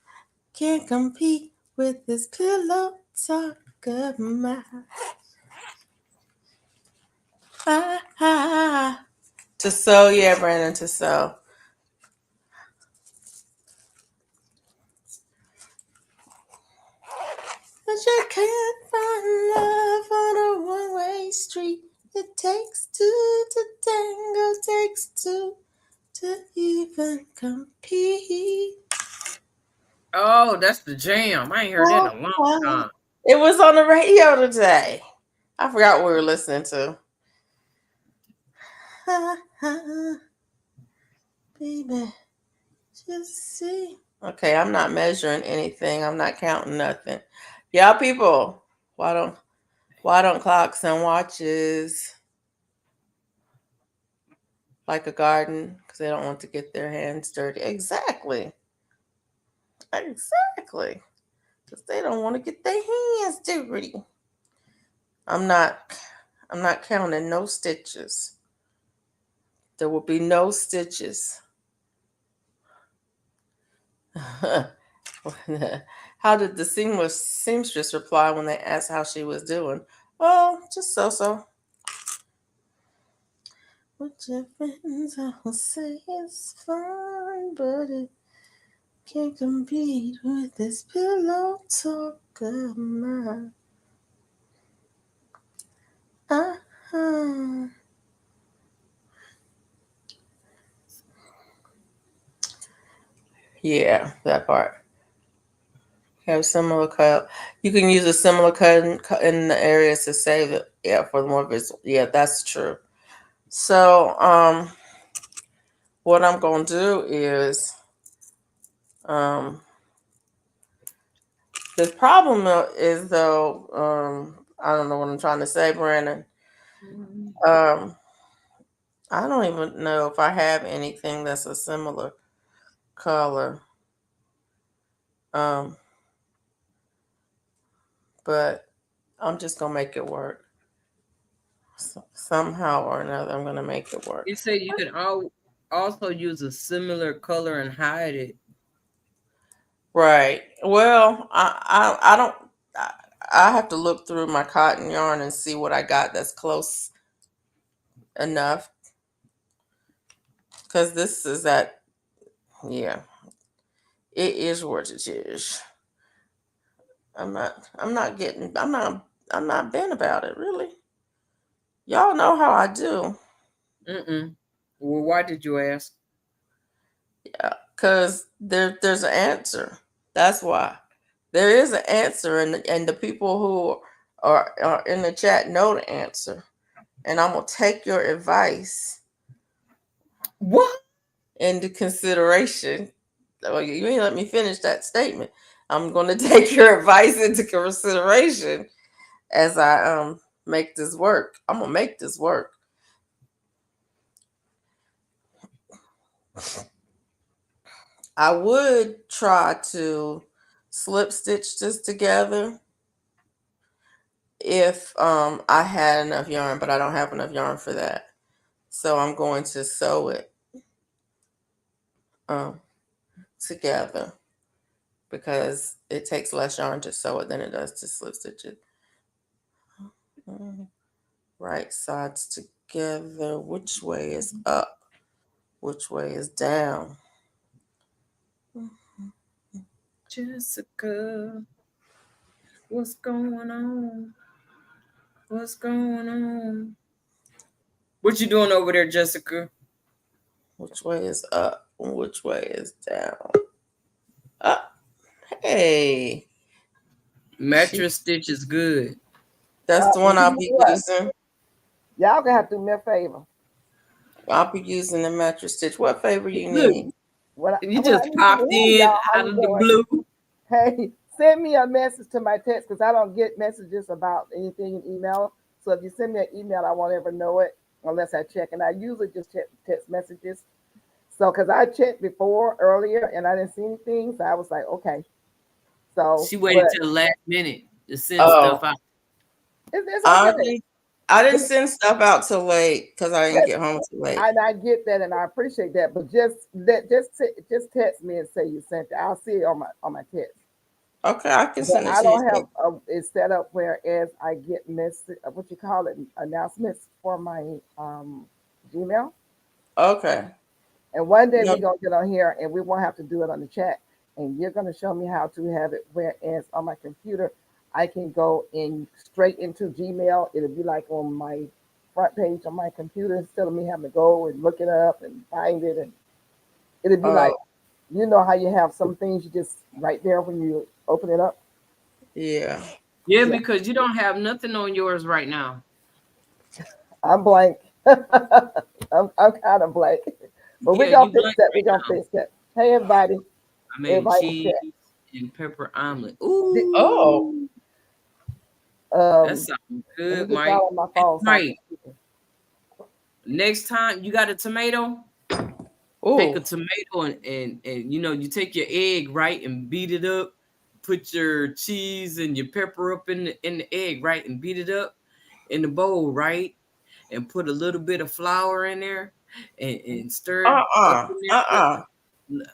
can't compete with this pillow talk of mine. To sew, yeah, Brandon, to sew. But you can't find love on a one-way street. It takes two to tango, takes two to even compete. Oh, that's the jam. I ain't heard that in a long time. It was on the radio today. I forgot what we were listening to. Baby, just see. Okay, I'm not measuring anything. I'm not counting nothing. Y'all people, why don't clocks and watches like a garden? Because they don't want to get their hands dirty. Exactly. Exactly. Because they don't want to get their hands dirty. I'm not counting no stitches. There will be no stitches. How did the seamstress reply when they asked how she was doing? Oh, just so so. What your friends all say is fine, but it can't compete with this pillow talk of mine. Uh-huh. Yeah, that part. Have similar cut. You can use a similar cut in the areas to save it. Yeah, for the more visual. Yeah, that's true. So, what I'm gonna do is, um, the problem is though, I don't know what I'm trying to say, Brandon. Um, I don't even know if I have anything that's a similar color. Um, but I'm just gonna make it work. Somehow or another, I'm gonna make it work. You say you can also use a similar color and hide it. Right. Well, I don't. I, I have to look through my cotton yarn and see what I got that's close enough. Because this is that. Yeah, it is what it is. I'm not. I'm not getting. I'm not. I'm not bent about it. Really. Y'all know how I do. Mm-mm. Well, why did you ask? Yeah. Because there's an answer. That's why. There is an answer, and the people who are in the chat know the answer. And I'm gonna take your advice What? into consideration. Well, you ain't let me finish that statement. I'm gonna take your advice into consideration as I make this work. I'm gonna make this work. I would try to slip stitch this together if I had enough yarn, but I don't have enough yarn for that. So I'm going to sew it um, together because it takes less yarn to sew it than it does to slip stitch it. Right sides together. Which way is up? Which way is down? Jessica, what's going on? What's going on? What you doing over there, Jessica? Which way is up? Which way is down? Up. Hey. She, Mattress stitch is good. that's the one You I'll know be what? using. Y'all gonna have to do me a favor. I'll be using the mattress stitch. What favor you Look, need? you What I just need popped to hear, in y'all, how out you of the doing? blue. Hey, send me a message to my text because I don't get messages about anything in email. So if you send me an email, I won't ever know it unless I check. And I usually just check text messages. So because I checked before earlier and I didn't see anything, so I was like, okay. So, She waited but till the last minute to send Oh, stuff out. it's I okay. didn't, I didn't send stuff out till late because I didn't Just get home too late. and I get that and I appreciate that, but just text me and say you sent it. I'll see it on my text. Okay, I can But send it I to you. don't have it set up whereas I get what you call it announcements for my Gmail. Okay. And one day No. we're gonna get on here and we won't have to do it on the chat. And you're gonna show me how to have it whereas on my computer I can go in straight into Gmail. It'll be like on my front page on my computer instead of me having to go and look it up and find it and it'll be Oh, like you know how you have some things you just right there when you open it up. yeah. Yeah, Yeah, because you don't have nothing on yours right now. I'm blank. I'm kind of blank. But we're Yeah, gonna you fix blank that. We're right gonna now. fix that. Hey everybody, I made everybody in cheese chat. and pepper omelet. Oh. Ooh, that sounds Let me good, get y'all Mike. on my Hey, phone so I can Mike, see it. next time you got a tomato, take a Oh. tomato and you take your egg, right, and beat it up. Put your cheese and your pepper up in the egg, right, and beat it up in the bowl, right, and put a little bit of flour in there and stir it up Uh-uh. in there. Uh-uh.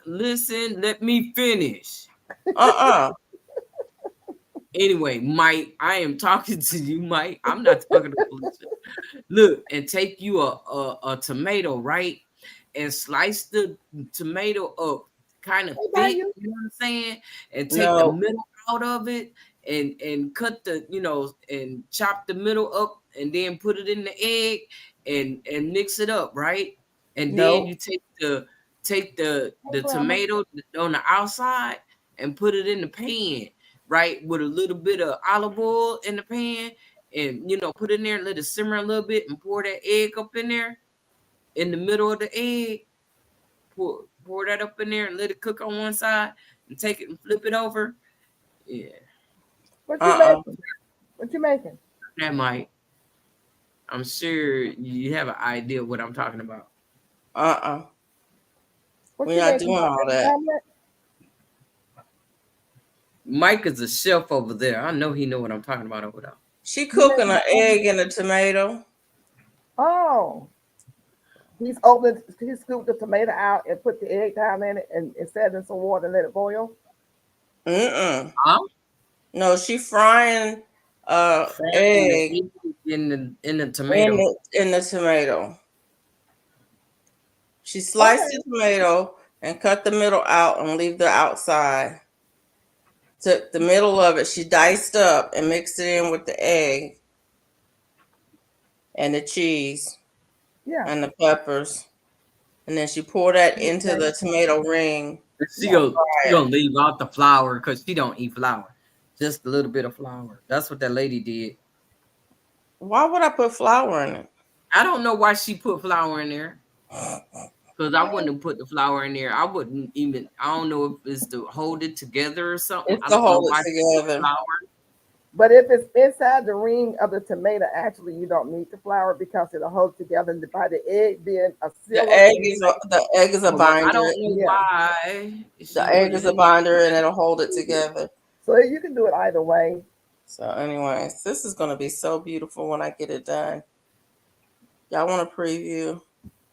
Listen, let me finish. Uh-uh. Anyway, Mike, I am talking to you, Mike. I'm not talking to Felicia. Look, and take you a tomato, right? And slice the tomato up kind of Hey, thick, Bayou. you know what I'm saying? And take the No, middle out of it and cut the, and chop the middle up and then put it in the egg and mix it up, right? And then no. you take the Grandma. tomato on the outside and put it in the pan, right? With a little bit of olive oil in the pan and put it in there and let it simmer a little bit and pour that egg up in there in the middle of the egg. Pour that up in there and let it cook on one side and take it and flip it over. Yeah, What you Uh-uh. making? What you making? that might. I'm sure you have an idea what I'm talking about. Uh-uh. What We're you not making? doing all that. Omelet? Mike is a chef over there. I know he know what I'm talking about over there. She You cooking making an omelet? egg and a tomato. Oh, he scooped the tomato out and put the egg down in it and set it in some water and let it boil. Mm-mm. Huh? No, she frying Frying the egg egg in the in tomato. the tomato. She sliced Okay. the tomato and cut the middle out and leave the outside. Took the middle of it, she diced up and mixed it in with the egg and the cheese Yeah. and the peppers. And then she poured that into Okay. the tomato ring She Yeah. and gonna she fry it. gonna leave out the flour because she don't eat flour. Just a little bit of flour. That's what that lady did. Why would I put flour in it? I don't know why she put flour in there. Because I wouldn't have put the flour in there. I wouldn't even. I don't know if it's to hold it together or something. It's I to don't know hold it why she put together. flour. But if it's inside the ring of the tomato, actually, you don't need the flour because it'll hold together. And by the egg being a sealer, The egg is a Well, I binder. don't know yeah. why The she egg put is it a in there. binder and it'll hold it together. So you can do it either way. So, anyways, this is gonna be so beautiful when I get it done. Y'all want a preview?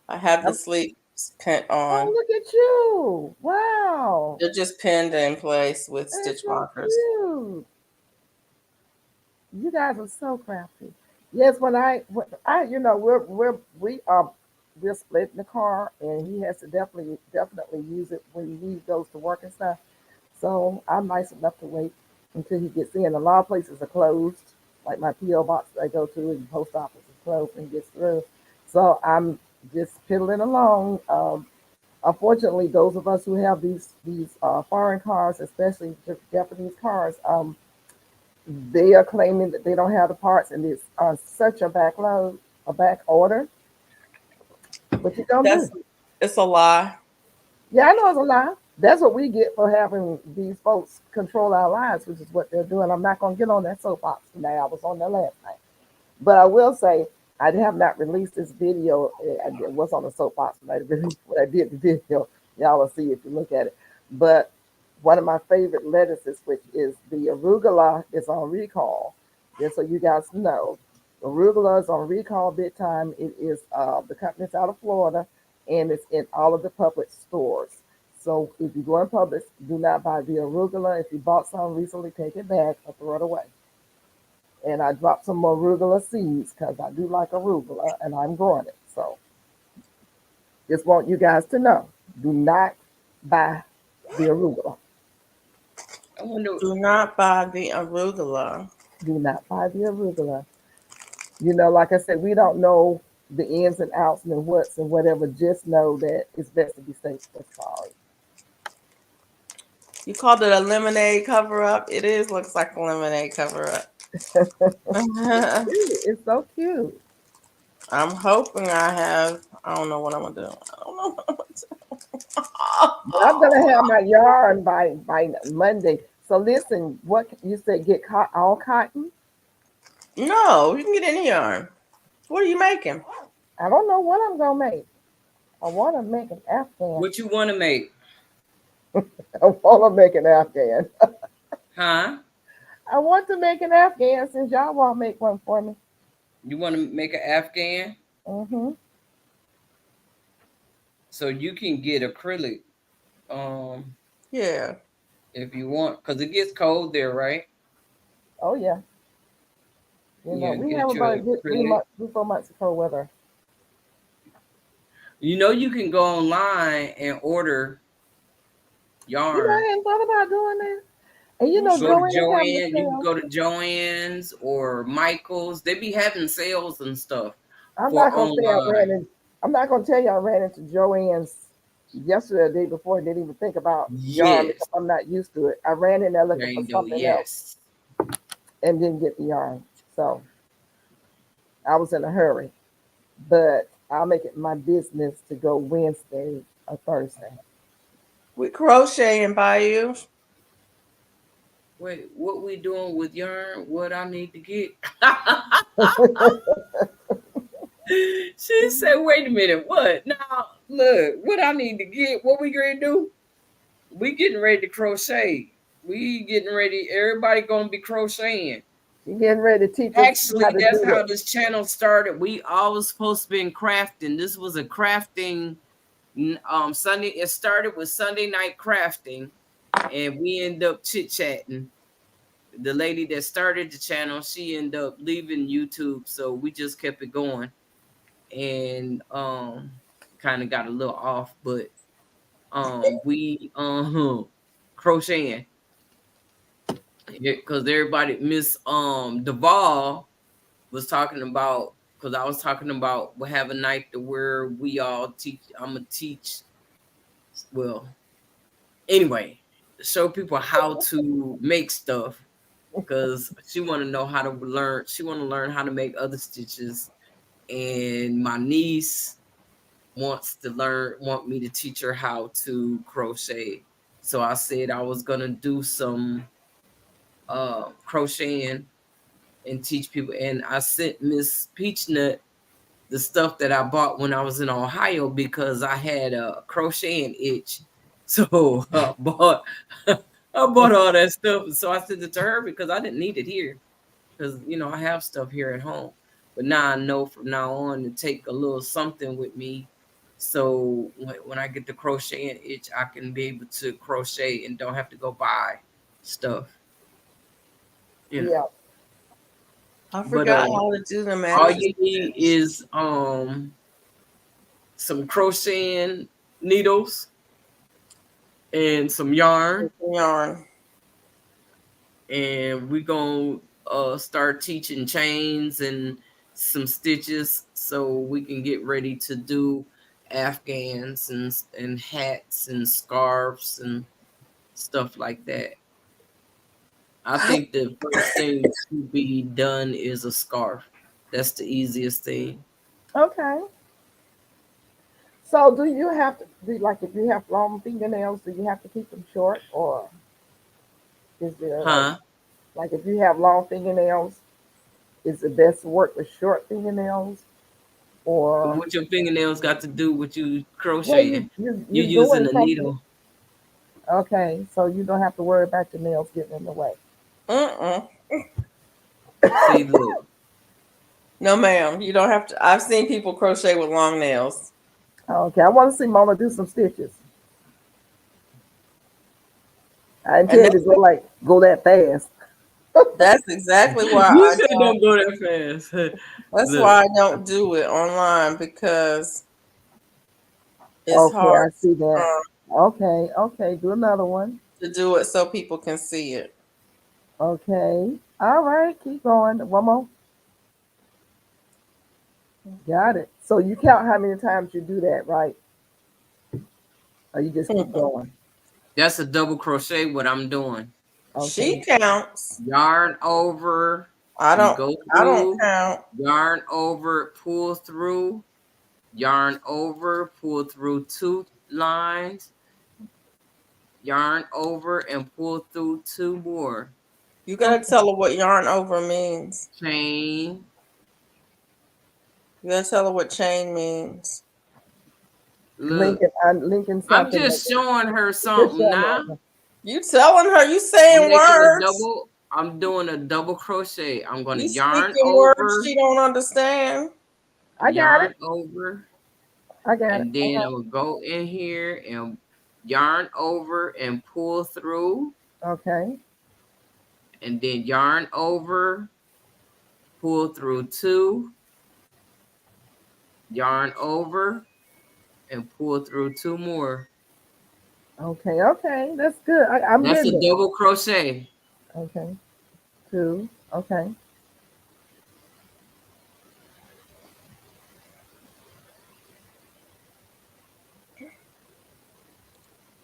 I have the Um, sleeves pinned Oh, on. look at you! Wow, They're just pinned in place with that's stitch so markers. cute. You guys are so crafty. Yes, when I we're splitting the car, and he has to definitely use it when he goes to work and stuff. So I'm nice enough to wait until he gets in. A lot of places are closed, like my PO box I go to, and the post office is closed when he gets through. So I'm just piddling along. Unfortunately, those of us who have these foreign cars, especially Japanese cars, they are claiming that they don't have the parts, and it's such a backload, a back order. What you gonna That's do? it's a lie. Yeah, I know it's a lie. That's what we get for having these folks control our lives, which is what they're doing. I'm not gonna get on that soapbox today. I was on there last night, but I will say I have not released this video. I was on the soapbox when I released when I did the video. Y'all will see if you look at it. But one of my favorite lettuces, which is the arugula, is on recall. Just so you guys know, arugula is on recall big time. It is the company's out of Florida, and it's in all of the public stores. So if you go in Publix, do not buy the arugula. If you bought some recently, take it back or throw it away. And I dropped some arugula seeds because I do like arugula and I'm growing it. So just want you guys to know, do not buy the arugula. I wonder. Do not buy the arugula. Do not buy the arugula. Like I said, we don't know the ins and outs and the what's and whatever. Just know that it's best to be safe than sorry. You called it a lemonade cover up. It is looks like a lemonade cover up. It's cute. It's so cute. I'm hoping I have. I don't know what I'm gonna do. I don't know what I'm But I'm gonna gonna have my yarn by Monday. So listen, what you said, get all cotton? do. No, you can get any yarn. What are you making? I don't know what I'm gonna make. I want to make an Afghan. What you want to make, I want to make an Afghan. huh? I want to make an Afghan since y'all won't make one for me. You want to make an Afghan Mm-hmm. so you can get acrylic, um, Yeah. if you want, because it gets cold there, right? Oh yeah. Yeah, We get have your about a good acrylic. 3 4 months of cold weather. You know, you can go online and order I yarn. hadn't thought about doing that. And Go to Joanne's having a Joann. You can sale. go to Joann's or Michael's. They be having sales and stuff I'm for not gonna say I ran online. in. I'm not gonna tell you I ran into Joanne's yesterday, or the day before, and didn't even think about yarn Yes, because I'm not used to it. I ran in there looking for Jane Doe. something else Yes. and didn't get the yarn, so I was in a hurry. But I'll make it my business to go Wednesday or Thursday. We crocheting by you. Wait, what we doing with yarn? What I need to get? She said, "Wait a minute, what? Now, look, what I need to get? What we gonna do? We getting ready to crochet. We getting ready. Everybody gonna be crocheting. She's getting ready to teach us how Actually, to that's do how it. this channel started. We always supposed to be in crafting. This was a crafting Sunday. It started with Sunday night crafting, and we end up chit chatting. The lady that started the channel, she ended up leaving YouTube, so we just kept it going, and kind of got a little off, but we crocheting because everybody Miss Duvall was talking about, because I was talking about we have a night to where we all teach. I'm gonna teach. Well, anyway, show people how to make stuff because she want to know how to learn. She want to learn how to make other stitches, and my niece want me to teach her how to crochet. So I said I was gonna do some crocheting and teach people. And I sent Miss Peachnut the stuff that I bought when I was in Ohio because I had a crocheting itch. So I bought I bought all that stuff. And so I sent it to her because I didn't need it here. Because I have stuff here at home. But now I know from now on to take a little something with me. So when I get the crocheting itch, I can be able to crochet and don't have to go buy stuff. Yeah. I But forgot how to do the all matches. you need is some crocheting needles and some yarn, Yarn. and we're gonna start teaching chains and some stitches so we can get ready to do afghans and hats and scarves and stuff like that. I think the first thing to be done is a scarf. That's the easiest thing. Okay. So do you have to do, like, if you have long fingernails, do you have to keep them short, or is there Huh? like if you have long fingernails, is it best to work with short fingernails, or What your fingernails got to do with you well crocheting? You you're using doing a something. needle. Okay, so you don't have to worry about your nails getting in the way. Mm-mm. See, look, No, ma'am. You don't have to. I've seen people crochet with long nails. Okay, I want to see Mona do some stitches. I And intend to go that fast. that's exactly why you I said don't. don't go that fast. That's Look, why I don't do it online because it's Okay, hard I see that. um, Okay, okay, do another one. to do it so people can see it. Okay, all right, keep going. One more. Got it. So you count how many times you do that, right? Or you just keep going. that's a double crochet. What I'm doing, She Okay. counts. yarn over, I you don't. go I don't through, count. yarn over, pull through, yarn over, pull through 2 lines, yarn over, and pull through 2 more. You gotta tell her what yarn over means. Chain. You gotta tell her what chain means. Look, Lincoln I'm something. just showing her Just something showing now. that. You telling her. You I'm saying making a words. double. I'm doing a double crochet. I'm going to You yarn speaking words over, she don't understand. I got it. yarn over, I got it. and then I will go in here and yarn over and pull through, Okay. and then yarn over, pull through 2, yarn over, and pull through 2 more. Okay, okay, that's good. I'm That's a getting it. double crochet. Okay, 2. Okay.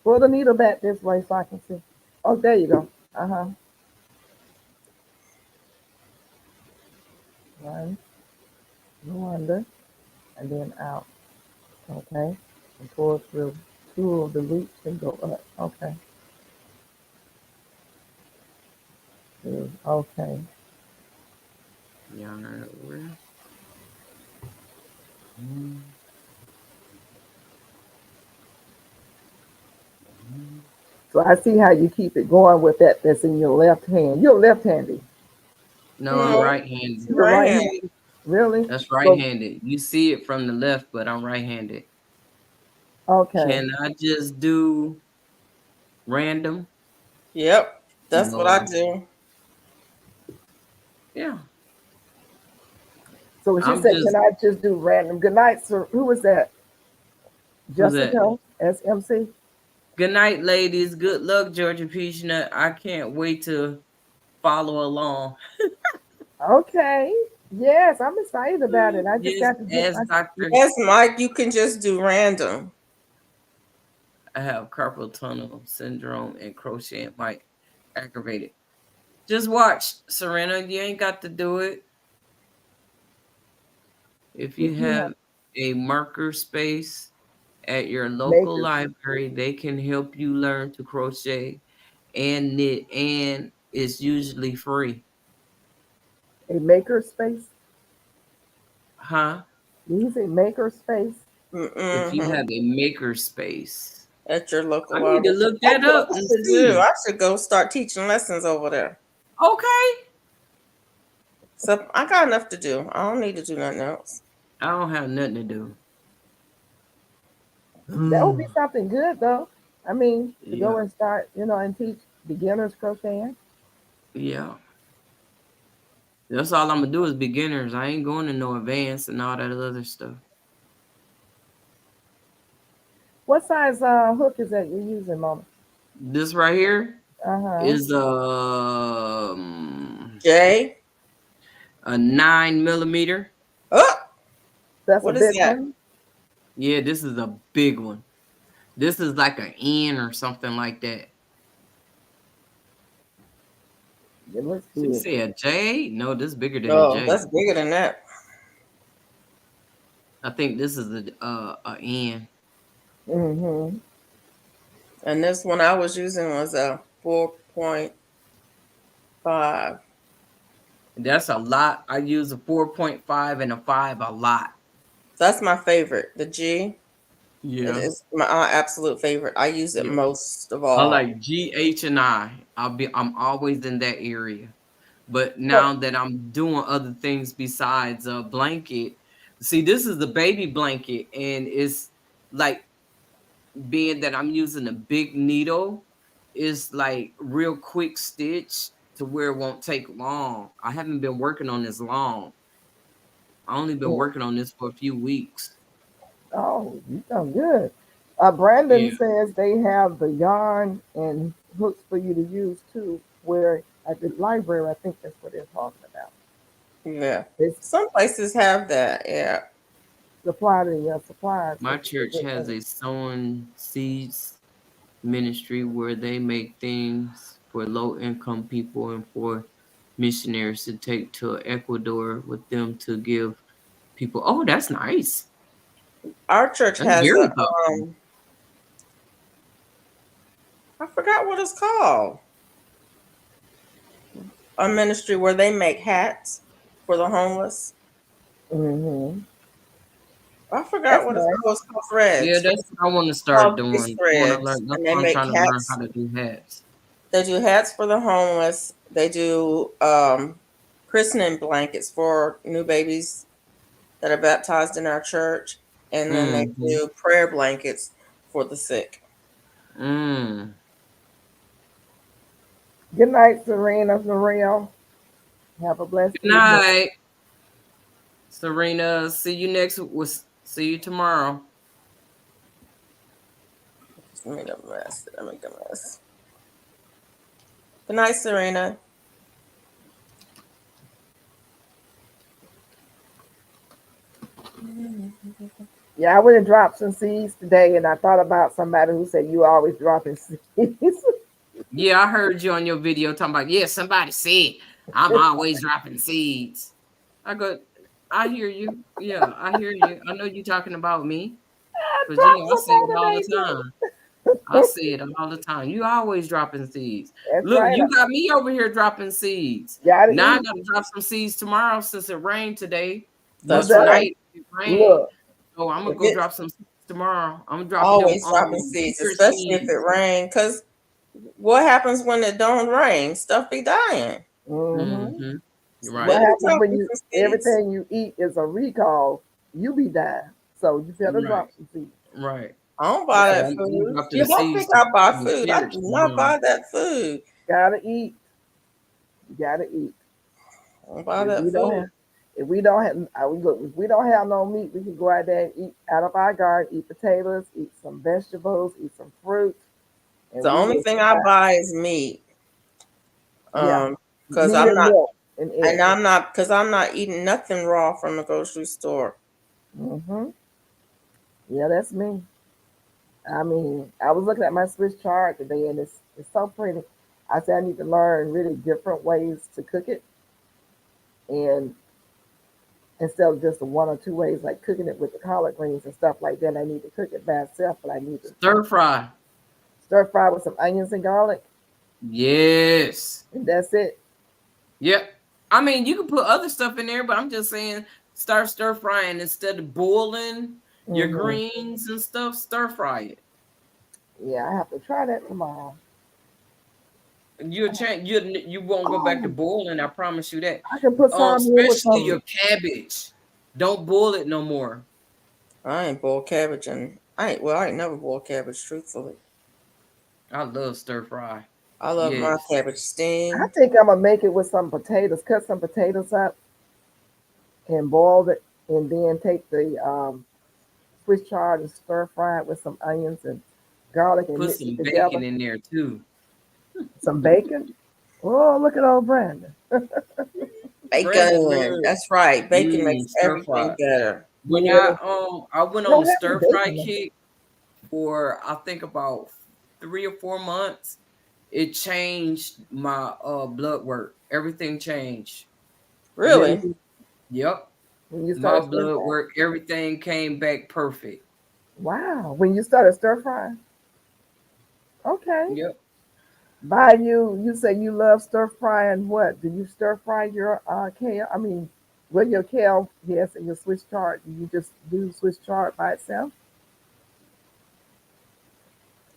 Pull the needle back this way so I can see. Oh, there you go. Uh huh. One, go under, and then out. Okay. And pull through 2 of the loops and go up. Okay. 2. Okay. Yarn over. Mm, mm. So I see how you keep it going with that that's in your left hand. You're left-handed. No, I'm No, right-handed. You're right hand. right-handed. Really? That's So right-handed. You see it from the left, but I'm right-handed. okay. Can I just do random? Yep, that's what I No. do. Yeah. So when she I'm said, just "Can I just do random?" Good night, sir. Who was that? who's that? Jessica SMC. Good night, ladies. Good luck, Georgia Peachnut. I can't wait to follow along. Okay. Yes, I'm excited about it. I just Yes, got to get as my. Dr. Yes, Mike, you can just do random. I have carpal tunnel syndrome and crochet might aggravate it. Just watch, Serena. You ain't got to do it. If If you you have have a marker space at your local makers, library, they can help you learn to crochet and knit, and it's usually free. a maker space. Huh? Did you say maker space? If you Mm-hmm. have a maker space. At your local I need to library. look That's that what up I and should do. see. I should go start teaching lessons over there. Okay. So I got enough to do. I don't need to do nothing else. I don't have nothing to do. That would be something good, though. I mean, to go Yeah. and start, and teach beginners crocheting. Yeah. That's all I'm gonna do is beginners. I ain't going to no advanced and all that other stuff. What size hook is that you're using, Mama? This right here Uh huh. is Jay? a 9 millimeter. Oh, That's a what is big that? one. Yeah, this is a big one. This is like an N or something like that. It looks She big. said J? No, this is bigger than a No, J. that's bigger than that. I think this is a N. Mm-hmm. And this one I was using was a 4.5. That's a lot. I use a 4.5 and a 5 a lot. That's my favorite. The G. It Yeah. is my absolute favorite. I use it Yeah. most of I all. like G, H, and I. I'm always in that area. But So, now that I'm doing other things besides a blanket, see, this is the baby blanket, and it's like being that I'm using a big needle, is like real quick stitch to where it won't take long. I haven't been working on this long. I only been mm, working on this for a few weeks. oh, you done good. Yeah. Brandon says they have the yarn and hooks for you to use too. Where at the library, I think that's what they're talking about. Yeah. They Some places have that. Yeah. supply the supplies. My church has a sowing seeds ministry where they make things for low income people and for missionaries to take to Ecuador with them to give people. Oh, that's nice. Our church That's has very thoughtful. I forgot what it's called. A ministry where they make hats for the homeless. Mm-hmm. I forgot That's what it's nice. called. It's called Yeah, Threads. that's what I want to It's start called Grace doing. I want to Threads. learn. That's And they why I'm make trying to learn how hats. to do hats. They do hats for the homeless. They do christening blankets for new babies that are baptized in our church. And then they Mm-hmm. do prayer blankets for the sick. Mm. Good night, Serena, Narelle. Have a blessed Good evening. night, Serena. See you next. See you tomorrow. Just make a mess. Did I make a mess? Good night, Serena. Yeah, I went and dropped some seeds today, and I thought about somebody who said you always dropping seeds. Yeah, I heard you on your video talking about, yeah, somebody said I'm always dropping seeds. I go, I hear you. Yeah, I hear you. I know you talking about me. I Because, I dropped say it all somebody the today. time. I say it all the time. You always dropping seeds. That's Look, right. you got me over here dropping seeds. Gotta Now I eat. got to drop some seeds tomorrow since it rained today. Well, It That's does. right. tonight it rained. Look, So I'm going If to go it drop some seeds tomorrow. I'm going to drop them always dropping seeds, deer especially if seeds. it rains. Because what happens when it don't rain? Stuff be dying. hmm Mm-hmm. So what Right. better happens drop when me you some seeds. everything you eat is a recall? You be dying. So you better Right. drop some seeds. Right. I don't buy So Yeah, that I'm food. drop them You don't seeds think to I buy the food? I do carrots not tomorrow. buy that food. gotta eat. You gotta eat. I don't buy If that we don't food. have, if we don't have, look, if we don't have no meat, we can go out there and eat out of our garden, eat potatoes, eat some vegetables, eat some fruit, and The we only will thing I survive. buy is meat. Yeah, Because meat and milk and eggs. I'm not eating nothing raw from the grocery store. hmm Yeah, that's me. I mean, I was looking at my Swiss chard today, and it's so pretty. I said I need to learn really different ways to cook it, and instead of just the one or two ways, like cooking it with the collard greens and stuff like that, I need to cook it by itself. But I need to Stir fry. stir fry with some onions and garlic, Yes. and that's it. Yep. I mean, you can put other stuff in there, but I'm just saying start stir frying instead of boiling your hmm greens and stuff. Stir fry it. Yeah, I have to try that tomorrow. You'll change. You won't go back to Oh, boiling. I promise you that. I can put some in with Especially some. your cabbage. Don't boil it no more. I ain't boiled cabbage and I ain't never boiled cabbage, truthfully. I love stir fry. I love my Yes. cabbage I steamed. think I'm gonna make it with some potatoes. Cut some potatoes up and boil it, and then take the Swiss chard and stir fry it with some onions and garlic and Put mix it some together. bacon in there too. Some bacon. Oh, look at old Brandon. Brandon Bacon. loves That's right. Bacon makes stir everything fry. better. When Yeah, I went on don't the have any stir fry bacon. kick for I think about 3 or 4 months. It changed my blood work. Everything changed. Yeah, Really? Yep. when you My start stir blood frying. work, everything came back perfect. Wow, when you started stir frying. Okay. Yep. By you, you say you love stir frying. What do you stir fry your kale? I mean, with your kale, yes, and your Swiss chard. Do you just do Swiss chard by itself?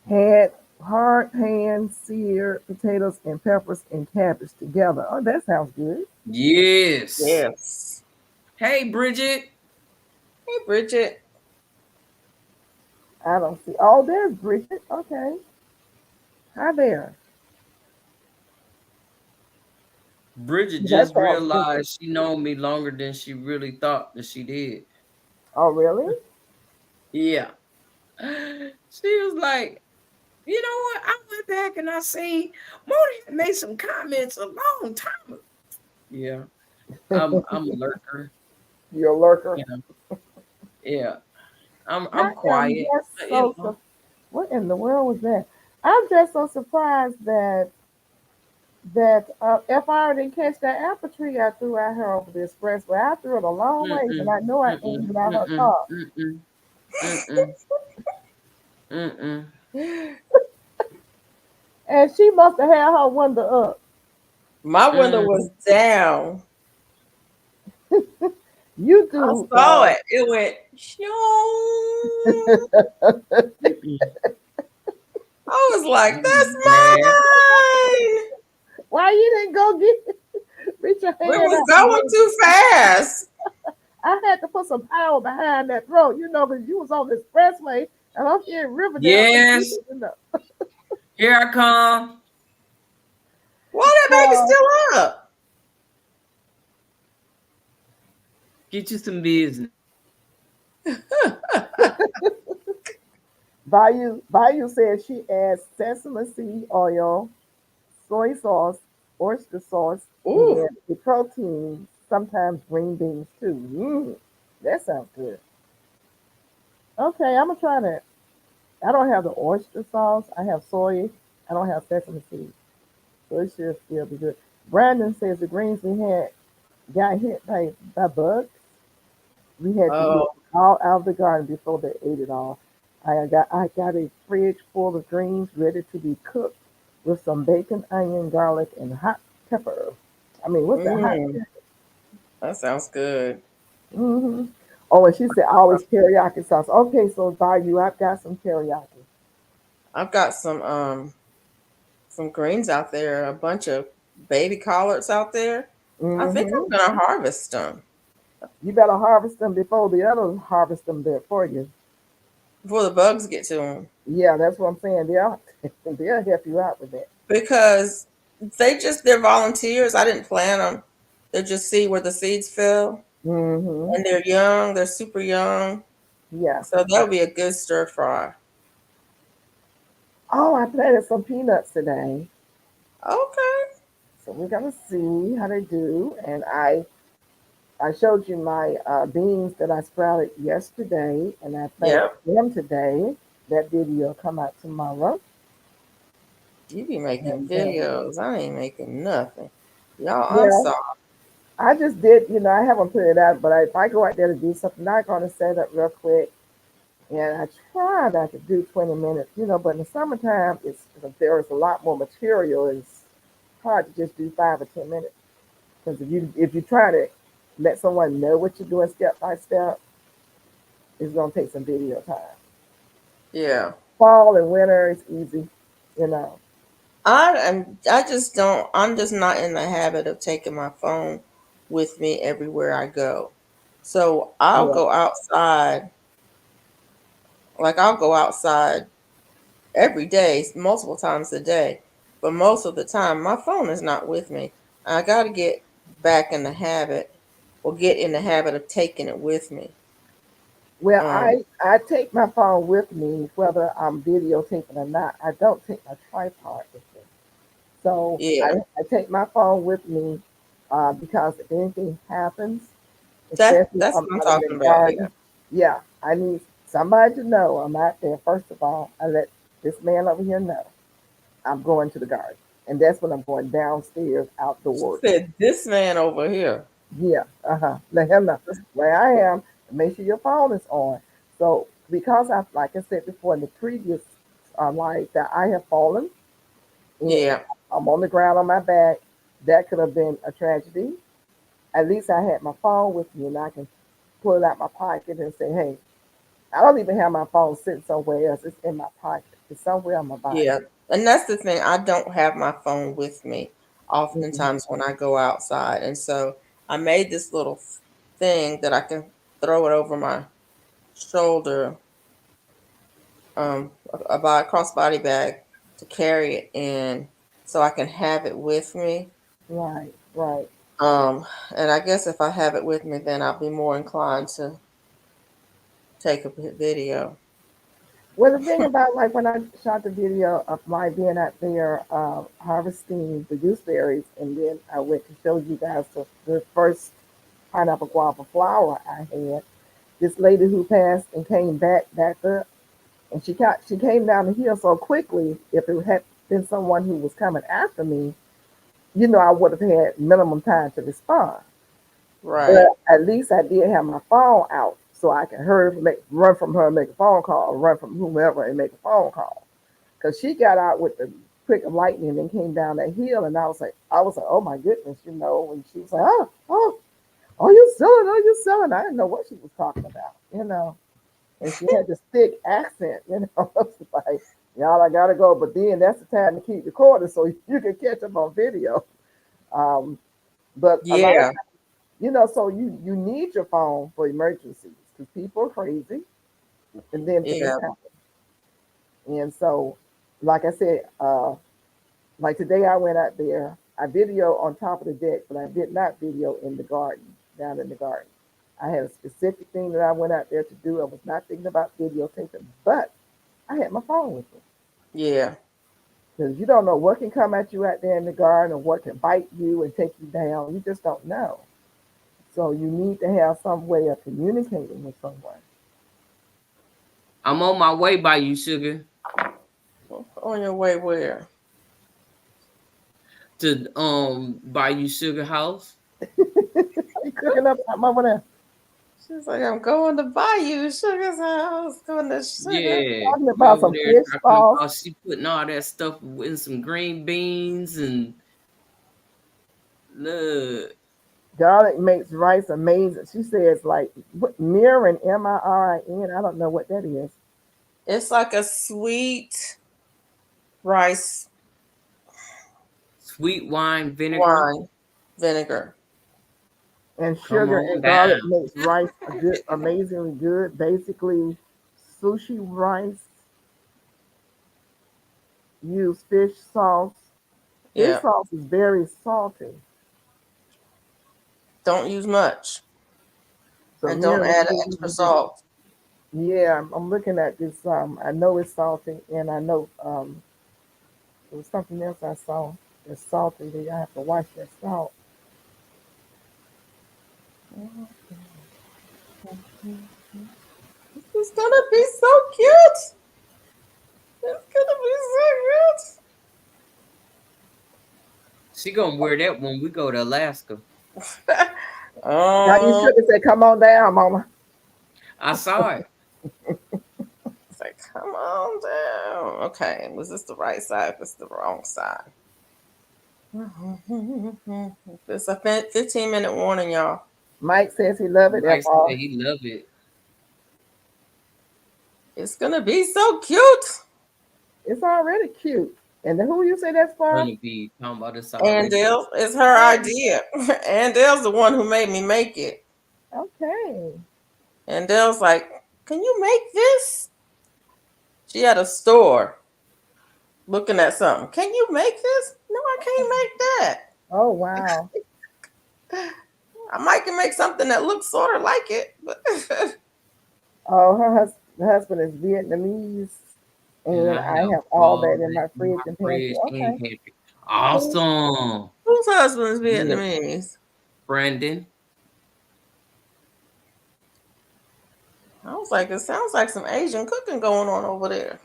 Had hard pan seared potatoes and peppers and cabbage together. Oh, that sounds good. Yes. Yes. Hey, Bridget. Hey, Bridget. I don't see. Oh, there's Bridget. Okay. Hi there. Bridget That just sounds good. realized she known me longer than she really thought that she did. Oh, really? Yeah. She was like, you know what? I went back and I seen Moni had made some comments a long time ago. Yeah. I'm a lurker. You're a lurker. You know. Yeah. I I'm am quiet. just You so. know. What in the world was that? I'm just so surprised that if I didn't catch that apple tree I threw out her over the expressway, I threw it a long ways, and Mm-mm. I know I Mm-mm. aimed it out her Mm-mm. car. Mm-mm. Mm-mm. Mm-mm. And she must have had her window up. My window Mm. was down. You I do. saw it. It went, shoo. Mm-mm. I was like, that's Mad. mine. Why you didn't go get reach your We hand was out? going too fast. I had to put some power behind that road, because you was on the expressway, and I'm here in Riverdale. Yes. Here I come. Why that baby still up? Get you some business. Bayou said she adds sesame seed oil, soy sauce, oyster sauce, Ooh, and the protein, sometimes green beans too. That sounds good. Okay, I'm gonna try that. I don't have the oyster sauce. I have soy. I don't have sesame seed, so it should still be good. Brandon says the greens we had got hit by bugs. We had to get oh, it all out of the garden before they ate it all. I got a fridge full of greens ready to be cooked with some bacon, onion, garlic, and hot pepper. I mean, what's that hot mm, pepper? that sounds good. Hmm. Oh, and she said always teriyaki sauce. Okay, so by you, I've got some teriyaki. I've got some greens out there, a bunch of baby collards out there. I think Hmm. I'm gonna harvest them You better harvest them before the others harvest them there for you. before the bugs get to them Yeah, that's what I'm saying. They'll help you out with that. because they're volunteers. I didn't plant them. They just see where the seeds fell, Hmm. and they're young. They're super young, Yeah. so that would be a good stir fry. Oh, I planted some peanuts today. Okay. So we're gonna see how they do. And I showed you my beans that I sprouted yesterday, and I planted Yep. them today. That video will come out tomorrow. You be making And videos. I ain't making nothing. Y'all, I'm yeah, sorry. I just did. I haven't put it out, but if I go out there to do something, I'm going to set up real quick. And I try not to do 20 minutes, but in the summertime, there is a lot more material. It's hard to just do 5 or 10 minutes because if you try to let someone know what you're doing step by step, it's gonna take some video time. Yeah. Fall and winter is easy, you know. I just don't I'm just not in the habit of taking my phone with me everywhere I go. So I'll Yeah. go outside, like I'll go outside every day, multiple times a day. But most of the time my phone is not with me. I gotta get back in the habit or get in the habit of taking it with me. Well, Um, I take my phone with me whether I'm videotaping or not. I don't take my tripod with me. So I, yeah. I take my phone with me because if anything happens, especially if That's I'm what I'm out in the talking about. Yeah. garden, yeah, I need somebody to know I'm out there. First of all, I let this man over here know I'm going to the garden. And that's when I'm going downstairs She outdoors. said this man over here. Yeah, let him know where I am. And make sure your phone is on. So because like I said before in the previous life, that I have fallen and Yeah. I'm on the ground on my back, that could have been a tragedy. At least I had my phone with me and I can pull it out my pocket and say, hey, I don't even have my phone sitting somewhere else. It's in my pocket. It's somewhere on my body. Yeah, and that's the thing. I don't have my phone with me Mhm. oftentimes when I go outside. And so I made this little thing that I can throw it over my shoulder, a crossbody bag to carry it in so I can have it with me. Right, right. Um, and I guess if I have it with me, then I'll be more inclined to take a video. Well, the thing about like when I shot the video of my being out there harvesting the gooseberries, and then I went to show you guys the first pineapple guava flower I had. This lady who passed and came back up, and she came down the hill so quickly. If it had been someone who was coming after me, I would have had minimum time to respond. But Right. at least I did have my phone out so I can run from her and make a phone call, or run from whomever and make a phone call. Because she got out with the quick of lightning and came down that hill, and I was like, oh my goodness, and she was like, oh, you selling? Oh, you selling? I didn't know what she was talking about. And she had this thick accent. I was like, y'all, I gotta go, but then that's the time to keep recording so you can catch them on video. Um, but a lot of Yeah. so you need your phone for emergencies because people are crazy and then things Yeah. happen. And so, like I said, like today I went out there. I video on top of the deck, but I did not video in the garden, down in the garden. I had a specific thing that I went out there to do. I was not thinking about videotaping, but I had my phone with me. Yeah. Because you don't know what can come at you out there in the garden or what can bite you and take you down. You just don't know. So you need to have some way of communicating with someone. I'm on my way by you, sugar. On your way where? To buy you sugar house. You cooking up something over there? She's like, I'm going to buy you Sugar's house. Going to Sugar. Yeah. Talking We about over some there fish talking sauce. about she putting all that stuff in some green beans and look. Garlic makes rice amazing. She says like Mirin, Mirin. I don't know what that is. It's like a sweet rice Sweet wine vinegar. wine vinegar. And Come sugar on and garlic down. makes rice good, amazingly good. Basically, sushi rice. Use fish sauce. Fish Yeah. sauce is very salty. Don't use much. So And don't Mirin add uses extra this. salt. Yeah, I'm looking at this. I know it's salty, and I know there was something else I saw that's salty. That I have to watch that salt. It's gonna be so cute. It's gonna be so She gonna wear that when we go to Alaska. cute. Now you should have said, "Come on down, Mama." I saw it. It's like, come on down. Okay, was this the right side? This the wrong side. It's a 15-minute warning, y'all. Mike says he love it. Mike That's all. said he love it. It's gonna be so cute. It's already cute. And then who you say that's for? Gonna be talking about this already. Andale, it's her idea. Andale's the one who made me make it. Okay. Andale's like, can you make this? She had a store looking at something. Can you make this? No, I can't make that. Oh wow. I might can make something that looks sort of like it, but Oh, her husband is Vietnamese, and I have all that in my fridge and pantry. Okay. Awesome. whose husband is Vietnamese? Brandon. I was like, it sounds like some Asian cooking going on over there.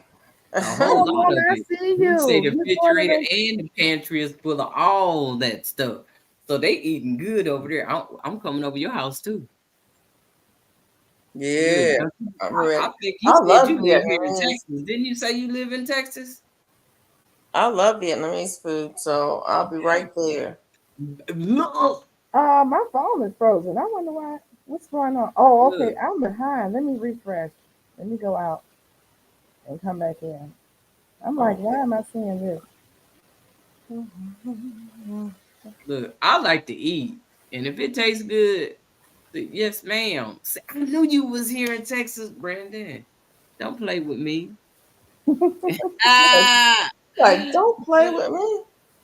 A whole Oh, lot of Mama, I it. see You say you. the You going refrigerator to and the pantry is full of all that stuff. So they eating good over there. I'm coming over your house too. Yeah, Good. I'm I ready. think you I said love you live here in Vietnamese. Texas. Didn't you say you live in Texas? I love Vietnamese food, so I'll be right there. Look. my phone is frozen. I wonder why. What's going on? Oh, okay. Look. I'm behind. Let me refresh. Let me go out and come back in. I'm like, why am I seeing this? Look, I like to eat. And if it tastes good, yes, ma'am. See, I knew you was here in Texas, Brandon. Don't play with me. Ah, Like, don't play with me.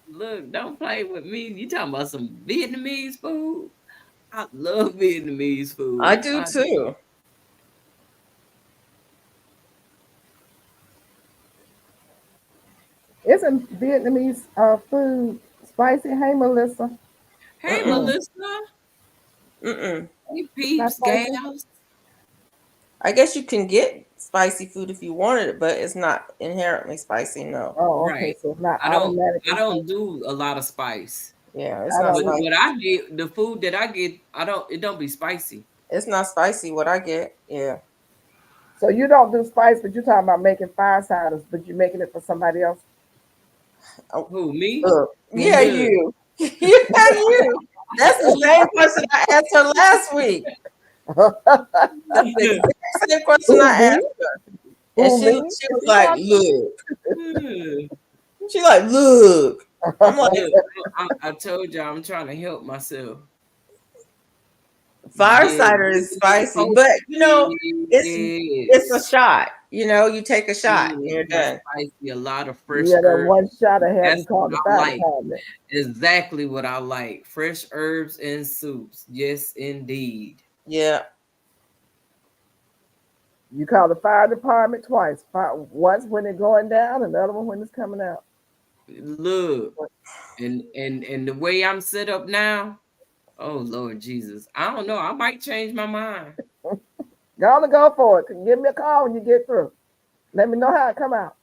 look, don't play with me. You talking about some Vietnamese food? I love Vietnamese food. I do too. Isn't Vietnamese food spicy? Hey, Melissa. Hey, Mm-mm. Melissa. Mm-mm. Hey, peeps, spicy? gals. I guess you can get spicy food if you wanted it, but it's not inherently spicy. No. Oh, okay. Right. So it's not I don't automatically. do a lot of spice. Yeah, it's I not don't But spicy. what I get, the food that I get, it don't be spicy. It's not spicy. What I get, yeah. So you don't do spice, but you're talking about making firesiders, but you're making it for somebody else. Who, me? Yeah, Look. you. Yeah, you. That's the same question I asked her last week. That's the exact same question I asked her. And Who, she me? was like, look. Yeah. She like, look. I'm like, Look, I told you I'm trying to help myself. Fire Yeah. cider is spicy, Oh, but it's a yes. shot. You take a shot and It's you're not done. spicy. A lot of fresh Yeah, that herbs. one shot I had to That's call what the I fire like. department. Exactly what I like. Fresh herbs and soups. Yes, indeed. Yeah. You call the fire department twice. Once when it's going down, another one when it's coming out. Look, and the way I'm set up now, oh Lord Jesus, I don't know. I might change my mind. Go for it. Give me a call when you get through. Let me know how it come out.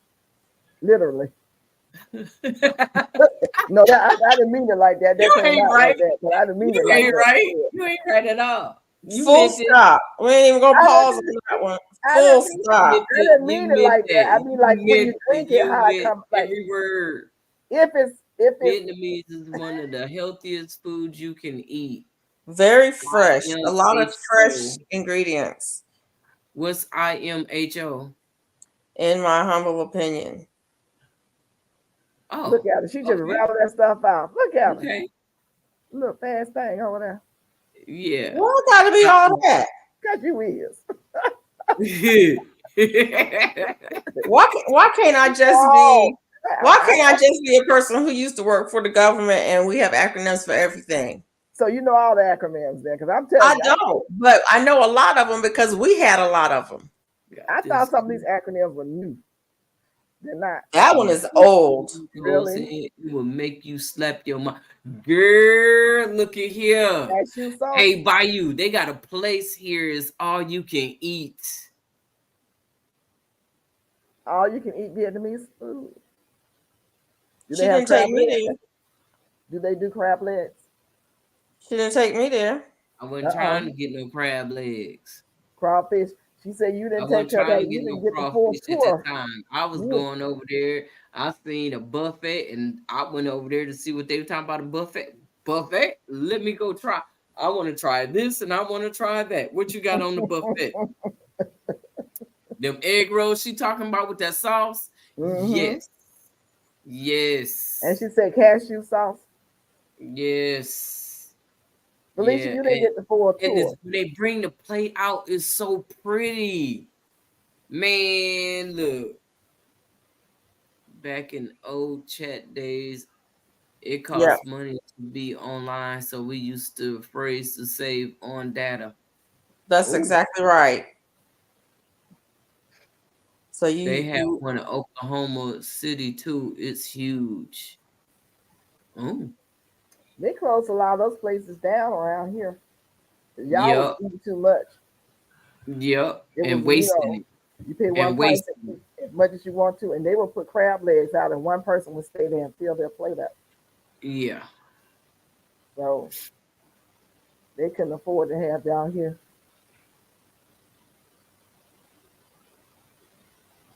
Literally. No, I didn't mean it like that. That You came ain't out right. like that, but I didn't mean it You like ain't that. right. You ain't right at all. You Full meant it. stop. We ain't even gonna I pause on didn't, that one. I Full didn't mean, stop. I didn't You mean it meant like that. I that. mean You like when you meant it. drink it, You how it meant comes. Like every word. if it's Vietnamese is one of the healthiest foods you can eat. Very fresh. A lot of fresh IMHO. ingredients, What's IMHO? in my humble opinion. look Oh, at her, she just okay. rattled that stuff out. Look at her, Okay. little fast thing over there. Yeah. Well, it gotta be all that. Cause you is. Why can't I just Oh, be why can't I just be a person who used to work for the government and we have acronyms for everything? so you know all the acronyms then, because I'm telling I you, don't, but I know a lot of them because we had a lot of them. I thought some of these acronyms were new. They're not. That one is old. Really? It will make you slap your mouth. Girl, look at here. Cashew sauce. Hey, Bayou, they got a place here. Is all you can eat. All you can eat Vietnamese food. Do She they have didn't take crab me legs? there. Do they do crab legs? She didn't take me there. I wasn't trying to get no crab legs. Crawfish. She said you I didn't wasn't take her trying there. to You get no didn't get the full crawfish at that tour. time. I was You, going over there. I seen a buffet, and I went over there to see what they were talking about. A buffet. Buffet? Let me go try. I want to try this, and I want to try that. What you got on the buffet? Them egg rolls she talking about with that sauce? mm-hmm. Yes. Yes. And she said cashew sauce. Yes. Felicia, Yeah. you didn't get the full And tour. when they bring the plate out, it's so pretty. Man, look. Back in old chat days, it Yeah, cost money to be online, so we used to phrase to save on data. that's Ooh, exactly right. So They you have you one in Oklahoma City too. It's huge. Oh, they closed a lot of those places down around here. Y'all was yep, eating too much. yep. It was, And wasting it. you pay one And price to wasting eat as much as you want to, and they will put crab legs out, and one person would stay there and fill their plate up. it. Yeah. So they couldn't afford to have down here.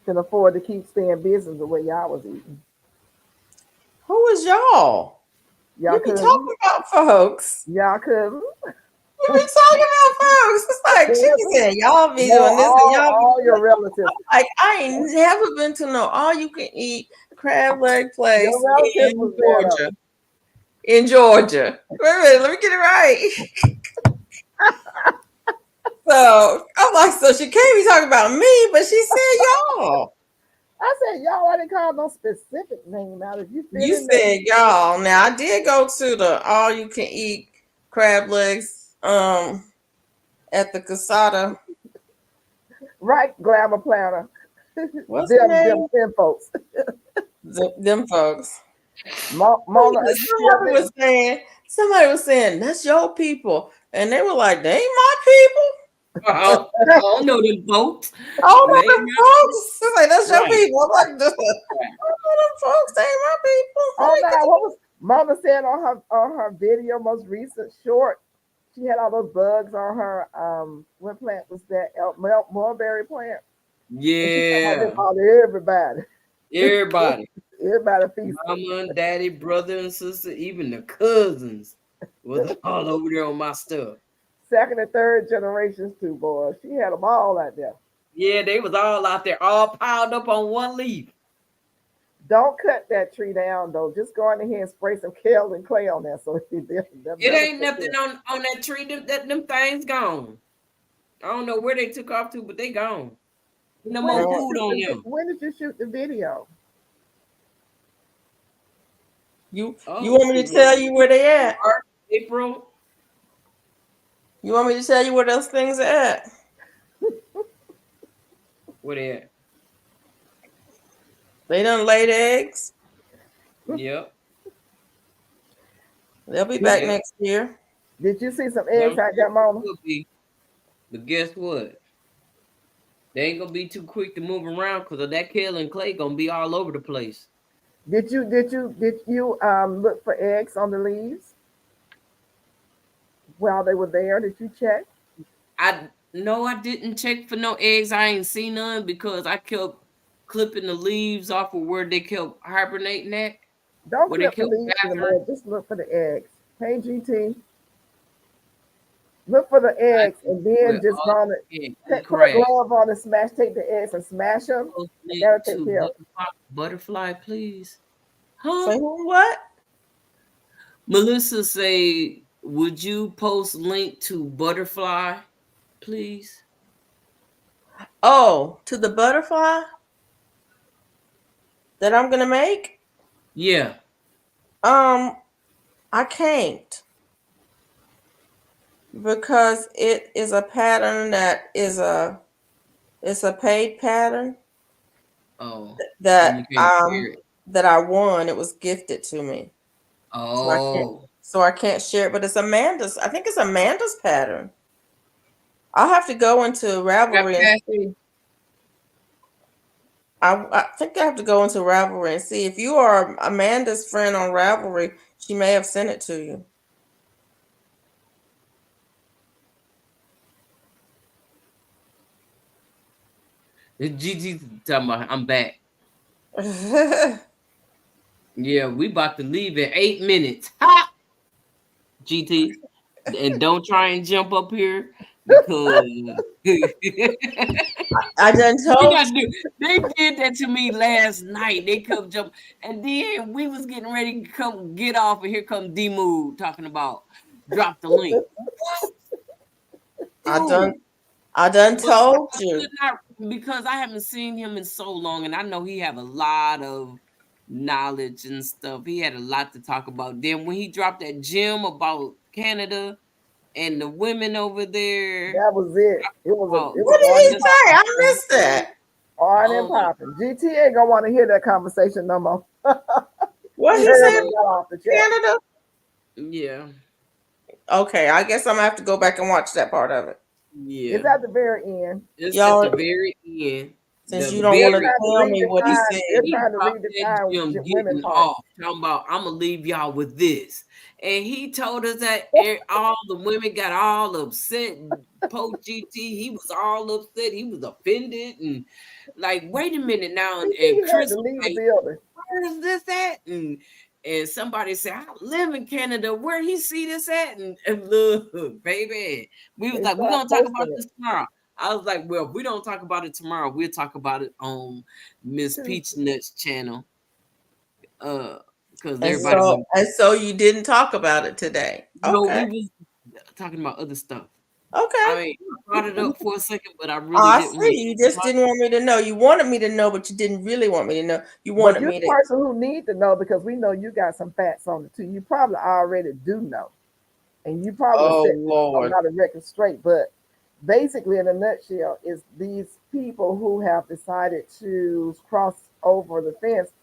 Couldn't afford to keep staying business the way y'all was eating. who is y'all? Y'all You be couldn't. talking about folks. Y'all couldn't. You be talking about folks. It's like she be saying y'all be No, doing this and y'all be all doing your that. relatives. Like I ain't never been to no all you can eat crab leg Your place relatives in was there Georgia. In Georgia. Wait a minute, let me get it right. So I'm like, so she can't be talking about me, but she said y'all. I said, y'all, I didn't call no specific name out. If you fit You in there, said y'all. Now I did go to the all you can eat crab legs at the Casada. right, glamour planner. What's the name? them folks. Them folks. Mona, are you still Somebody was saying that's your people, and they were like, they ain't my people. I don't know them folks. Oh no, They them not folks. It's like that's your right. people. I'm like, oh no, them folks, they ain't my people. Oh no, what was Mona saying on her video, most recent short? She had all those bugs on her. What plant was that? Mulberry plant. And she said, "Oh, they Yeah. bother everybody. Everybody. Everybody feast." Mama and daddy, brother and sister, even the cousins was all over there on my stuff. Second and third generations too, boy. She had them all out there. Yeah, they was all out there, all piled up on one leaf. Don't cut that tree down though. Just go on ahead and spray some kale and clay on there. So It ain't nothing on that tree. Them things gone. I don't know where they took off to, but they gone. No more food on them. When did you shoot the video? You want me to tell you where they at? April. You want me to tell you where those things are at? Where they at? They done laid eggs. Yep. They'll be back next year. Did you see some eggs out there, Mama? But guess what? They ain't gonna be too quick to move around because of that kale and clay gonna be all over the place. Did you look for eggs on the leaves while they were there? Did you check? No, I didn't check for no eggs. I ain't seen none because I kept clipping the leaves off of where they kept hibernating at. Don't clip the leaves anymore. Just look for the eggs. Hey, GT. Look for the eggs and then just gonna put a glove on and take the eggs and smash them. That'll take care of it. Butterfly, please. Huh? Say what? Melissa say, would you post link to Butterfly, please? Oh, to the butterfly that I'm gonna make? Yeah. I can't. Because it is a pattern that is it's a paid pattern. Oh. That I won. It was gifted to me. Oh. So I can't share it, but it's Amanda's. I think it's Amanda's pattern. I'll have to go into Ravelry and see. I think I have to go into Ravelry and see. If you are Amanda's friend on Ravelry, she may have sent it to you. GG talking about I'm back. Yeah, we about to leave in 8 minutes. Ha! GT. And don't try and jump up here because I done told you. They did that to me last night. They come jump, and then we was getting ready to come get off, and here come D-Mood talking about drop the link. I done told you. Because I haven't seen him in so long, and I know he have a lot of knowledge and stuff. He had a lot to talk about. Then when he dropped that gem about Canada and the women over there, that was it. What did he say? I missed that. On and popping. GT ain't gonna want to hear that conversation no more. What he said about Canada? Yeah. Okay, I guess I'm gonna have to go back and watch that part of it. Yeah, it's at the very end. It's at the very end. Since you don't want to tell me what he said, they're trying to redefine women off. Talking about, I'm gonna leave y'all with this, and he told us that all the women got all upset. Post GT, he was all upset. He was offended, and like, wait a minute now. And Chris, where is this at? And somebody said, I live in Canada. Where he see this at? And look, baby, we was like, we're gonna talk about this tomorrow. I was like, well, if we don't talk about it tomorrow, we'll talk about it on Miss Peach Nuts channel. Because everybody so you didn't talk about it today. No, we was talking about other stuff. Okay. I mean, I brought it up for a second, but I really didn't. See. You just didn't want me to know. You wanted me to know, but you didn't really want me to know. You wanted me to. You're the person who needs to know because we know you got some facts on it too. You probably already do know, and you probably not a record straight. But basically, in a nutshell, is these people who have decided to cross over the fence,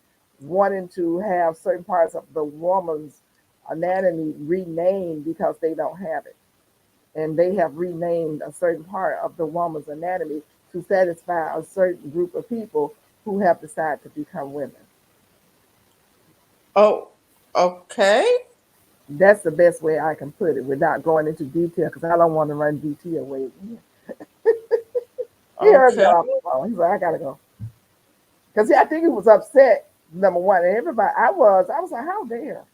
wanting to have certain parts of the woman's anatomy renamed because they don't have it. And they have renamed a certain part of the woman's anatomy to satisfy a certain group of people who have decided to become women. Oh, okay. That's the best way I can put it without going into detail because I don't want to run DT away. He heard me off the phone. He's like, I gotta go. Because I think he was upset, number one. And everybody, I was like, how dare?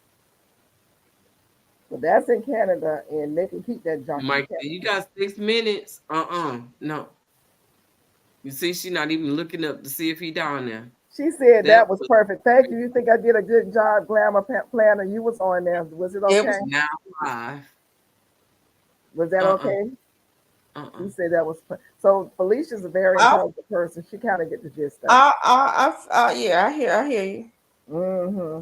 But that's in Canada, and they can keep that junk. Mike, you got 6 minutes. No. You see, she's not even looking up to see if he down there. She said that was was perfect. Thank you. You think I did a good job, Glamour Planner? You was on there. Was it It okay? was now live. Was that Uh-uh. okay? Uh-uh. She said that was so. Felicia's a very I, intelligent person. She kind of get the gist of it. yeah, I hear you. Hmm.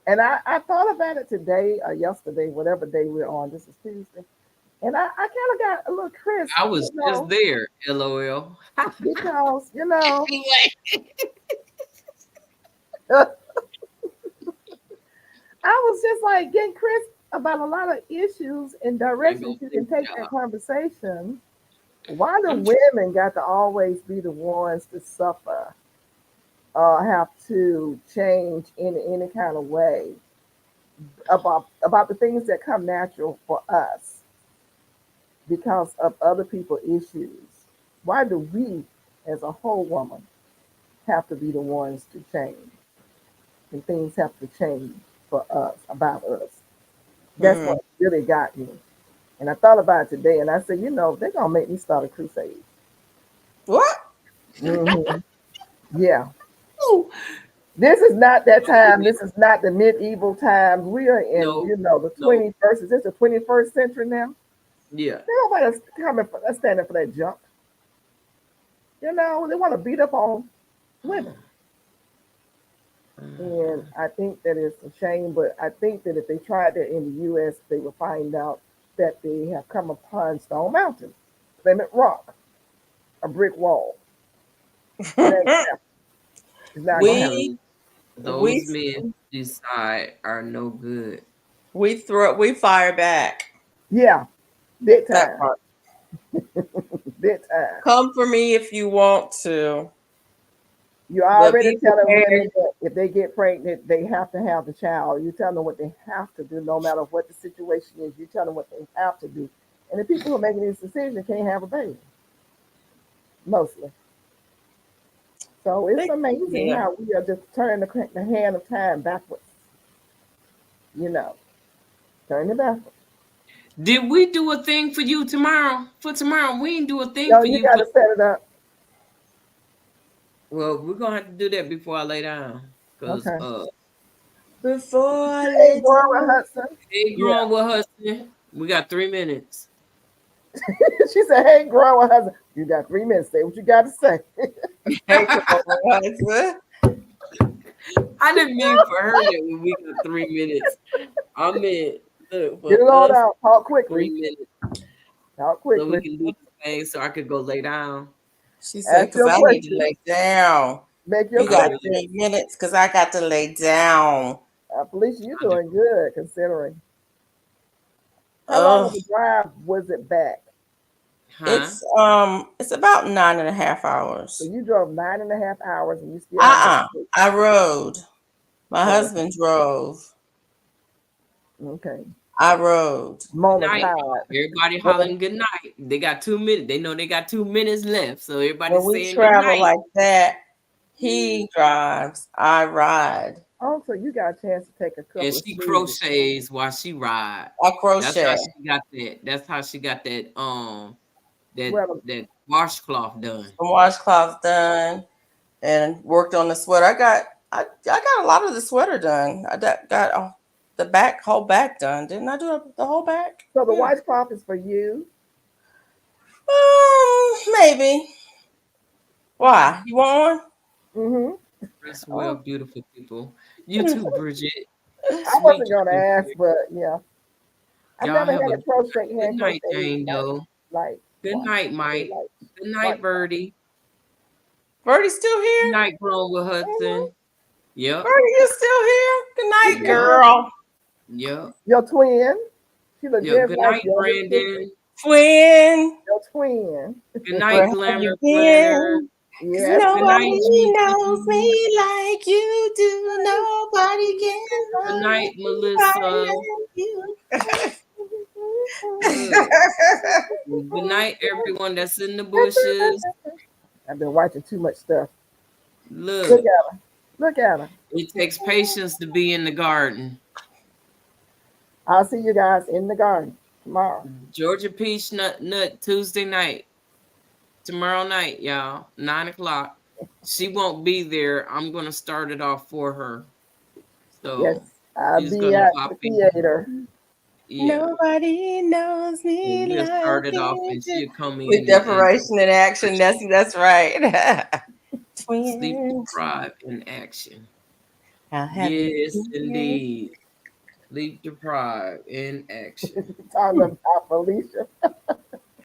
And I thought about it today or yesterday, whatever day we're on. This is Tuesday. And I kind of got a little crisp, I was just there. LOL. because, Anyway. I was just like getting crisp about a lot of issues and Ain't directions gonna you do can take that y'all. conversation. Why do I'm women got to always be the ones to suffer or have to change in any kind of way about the things that come natural for us because of other people's issues? Why do we, as a whole woman, have to be the ones to change? And things have to change for us, about us. That's Hmm. what really got me. And I thought about it today, and I said, they're gonna make me start a crusade. What? Hmm. Yeah, Ooh. this is not that time. This is not the medieval times. We are in, No, the no. 21st. Is this the 21st century now? Yeah. Nobody's standing for that junk. They want to beat up on women. And I think that it's a shame, but I think that if they tried that in the U.S., they would find out that they have come upon Stone Mountain, Plymouth Rock, a brick wall. It ain't gonna happen. It's not gonna happen. we Those we men decide are no good. we fire back Yeah, big that time, part. big time. Come for me if you want to, You're but already be telling prepared. women that if they get pregnant, they have to have the child. You tell them what they have to do, no matter what the situation is. You tell them what they have to do. And the people who are making these decisions can't have a baby, mostly. So it's amazing Yeah. how we are just turning the hand of time backwards. You know, turn it backwards. Did we do a thing for you tomorrow? For tomorrow, we didn't do a thing No, for you you. got to set it up. Well, we're gonna have to do that before I lay down. Cause Okay. Before I Hey, let Barbara down. Hudson. hey, Yeah. growing with husband, we got 3 minutes. She said, "Hey, grown husband, you got 3 minutes. Say what you got to say." Hey, come on, husband. I didn't mean for her that when we got 3 minutes. I meant look Get for it all us out. Talk 3 quickly. minutes Talk so we quickly. can do the thing so I could go lay down. She said, Ask because your I need to question. lay down. Make your You I got question. really 3 minutes because I got to lay down. Felicia, you're I do. doing good considering. How long of Ugh. a drive was it back? Huh? It's about 9.5 hours. So you drove 9.5 hours and you still haven't got to I rode. My so husband drove. okay. I rode. Good Moment night. tired. Everybody When hollering good night. They got 2 minutes. They know they got 2 minutes left. So When everybody's we saying good travel night. like that, he drives, I ride. also you got a chance to take a And couple of she sneezes. crochets while she ride. I That's how crochet. she got that. That's how she got that that Well, that washcloth done. Some washcloths done and worked on the sweater. I got a lot of the sweater done. Got the whole back done. Didn't I do the whole back? so the Yeah. washcloth is for you. Maybe. Okay. Why? You want Mm-hmm. Rest well, Oh, beautiful people. You too, Bridget. one? I Sweet wasn't gonna dreams. ask, but yeah. I've Y'all never have had a a crochet good hand night, crochet Jane Doe. like Good what? night, Mike. Like Good what? night, Birdie. Birdie still Good here? night, Grown with Mm-hmm. Hudson. Yep. Birdie, you still here? Good night, Yeah. girl. Yep. Your twin. She look Yep. just Good like night, your little sister. Brandon. Twin, Your twin. Good where night, have you Glamour Planner. been? 'Cause Yes, Good night, nobody knows Gigi. me like you do. Nobody can Good love night, me quite Melissa. like you. Look. Good night, everyone that's in the bushes. I've been watching too much stuff. Look Look. at her. Look at her. It takes patience to be in the garden. I'll see you guys in the garden tomorrow. Georgia Peach Nut Tuesday night. Tomorrow night, y'all. 9 o'clock. she won't be there. I'm gonna start it off for her. So Yes, I'll she's be gonna at pop the in. theater. Yeah. Nobody knows me And we'll like start it off you and do. she'll come With in and decoration and action. That's right. sleep Twins. deprived in action. How have you Yes, been? indeed. Sleep deprived in action. Talking about Felicia.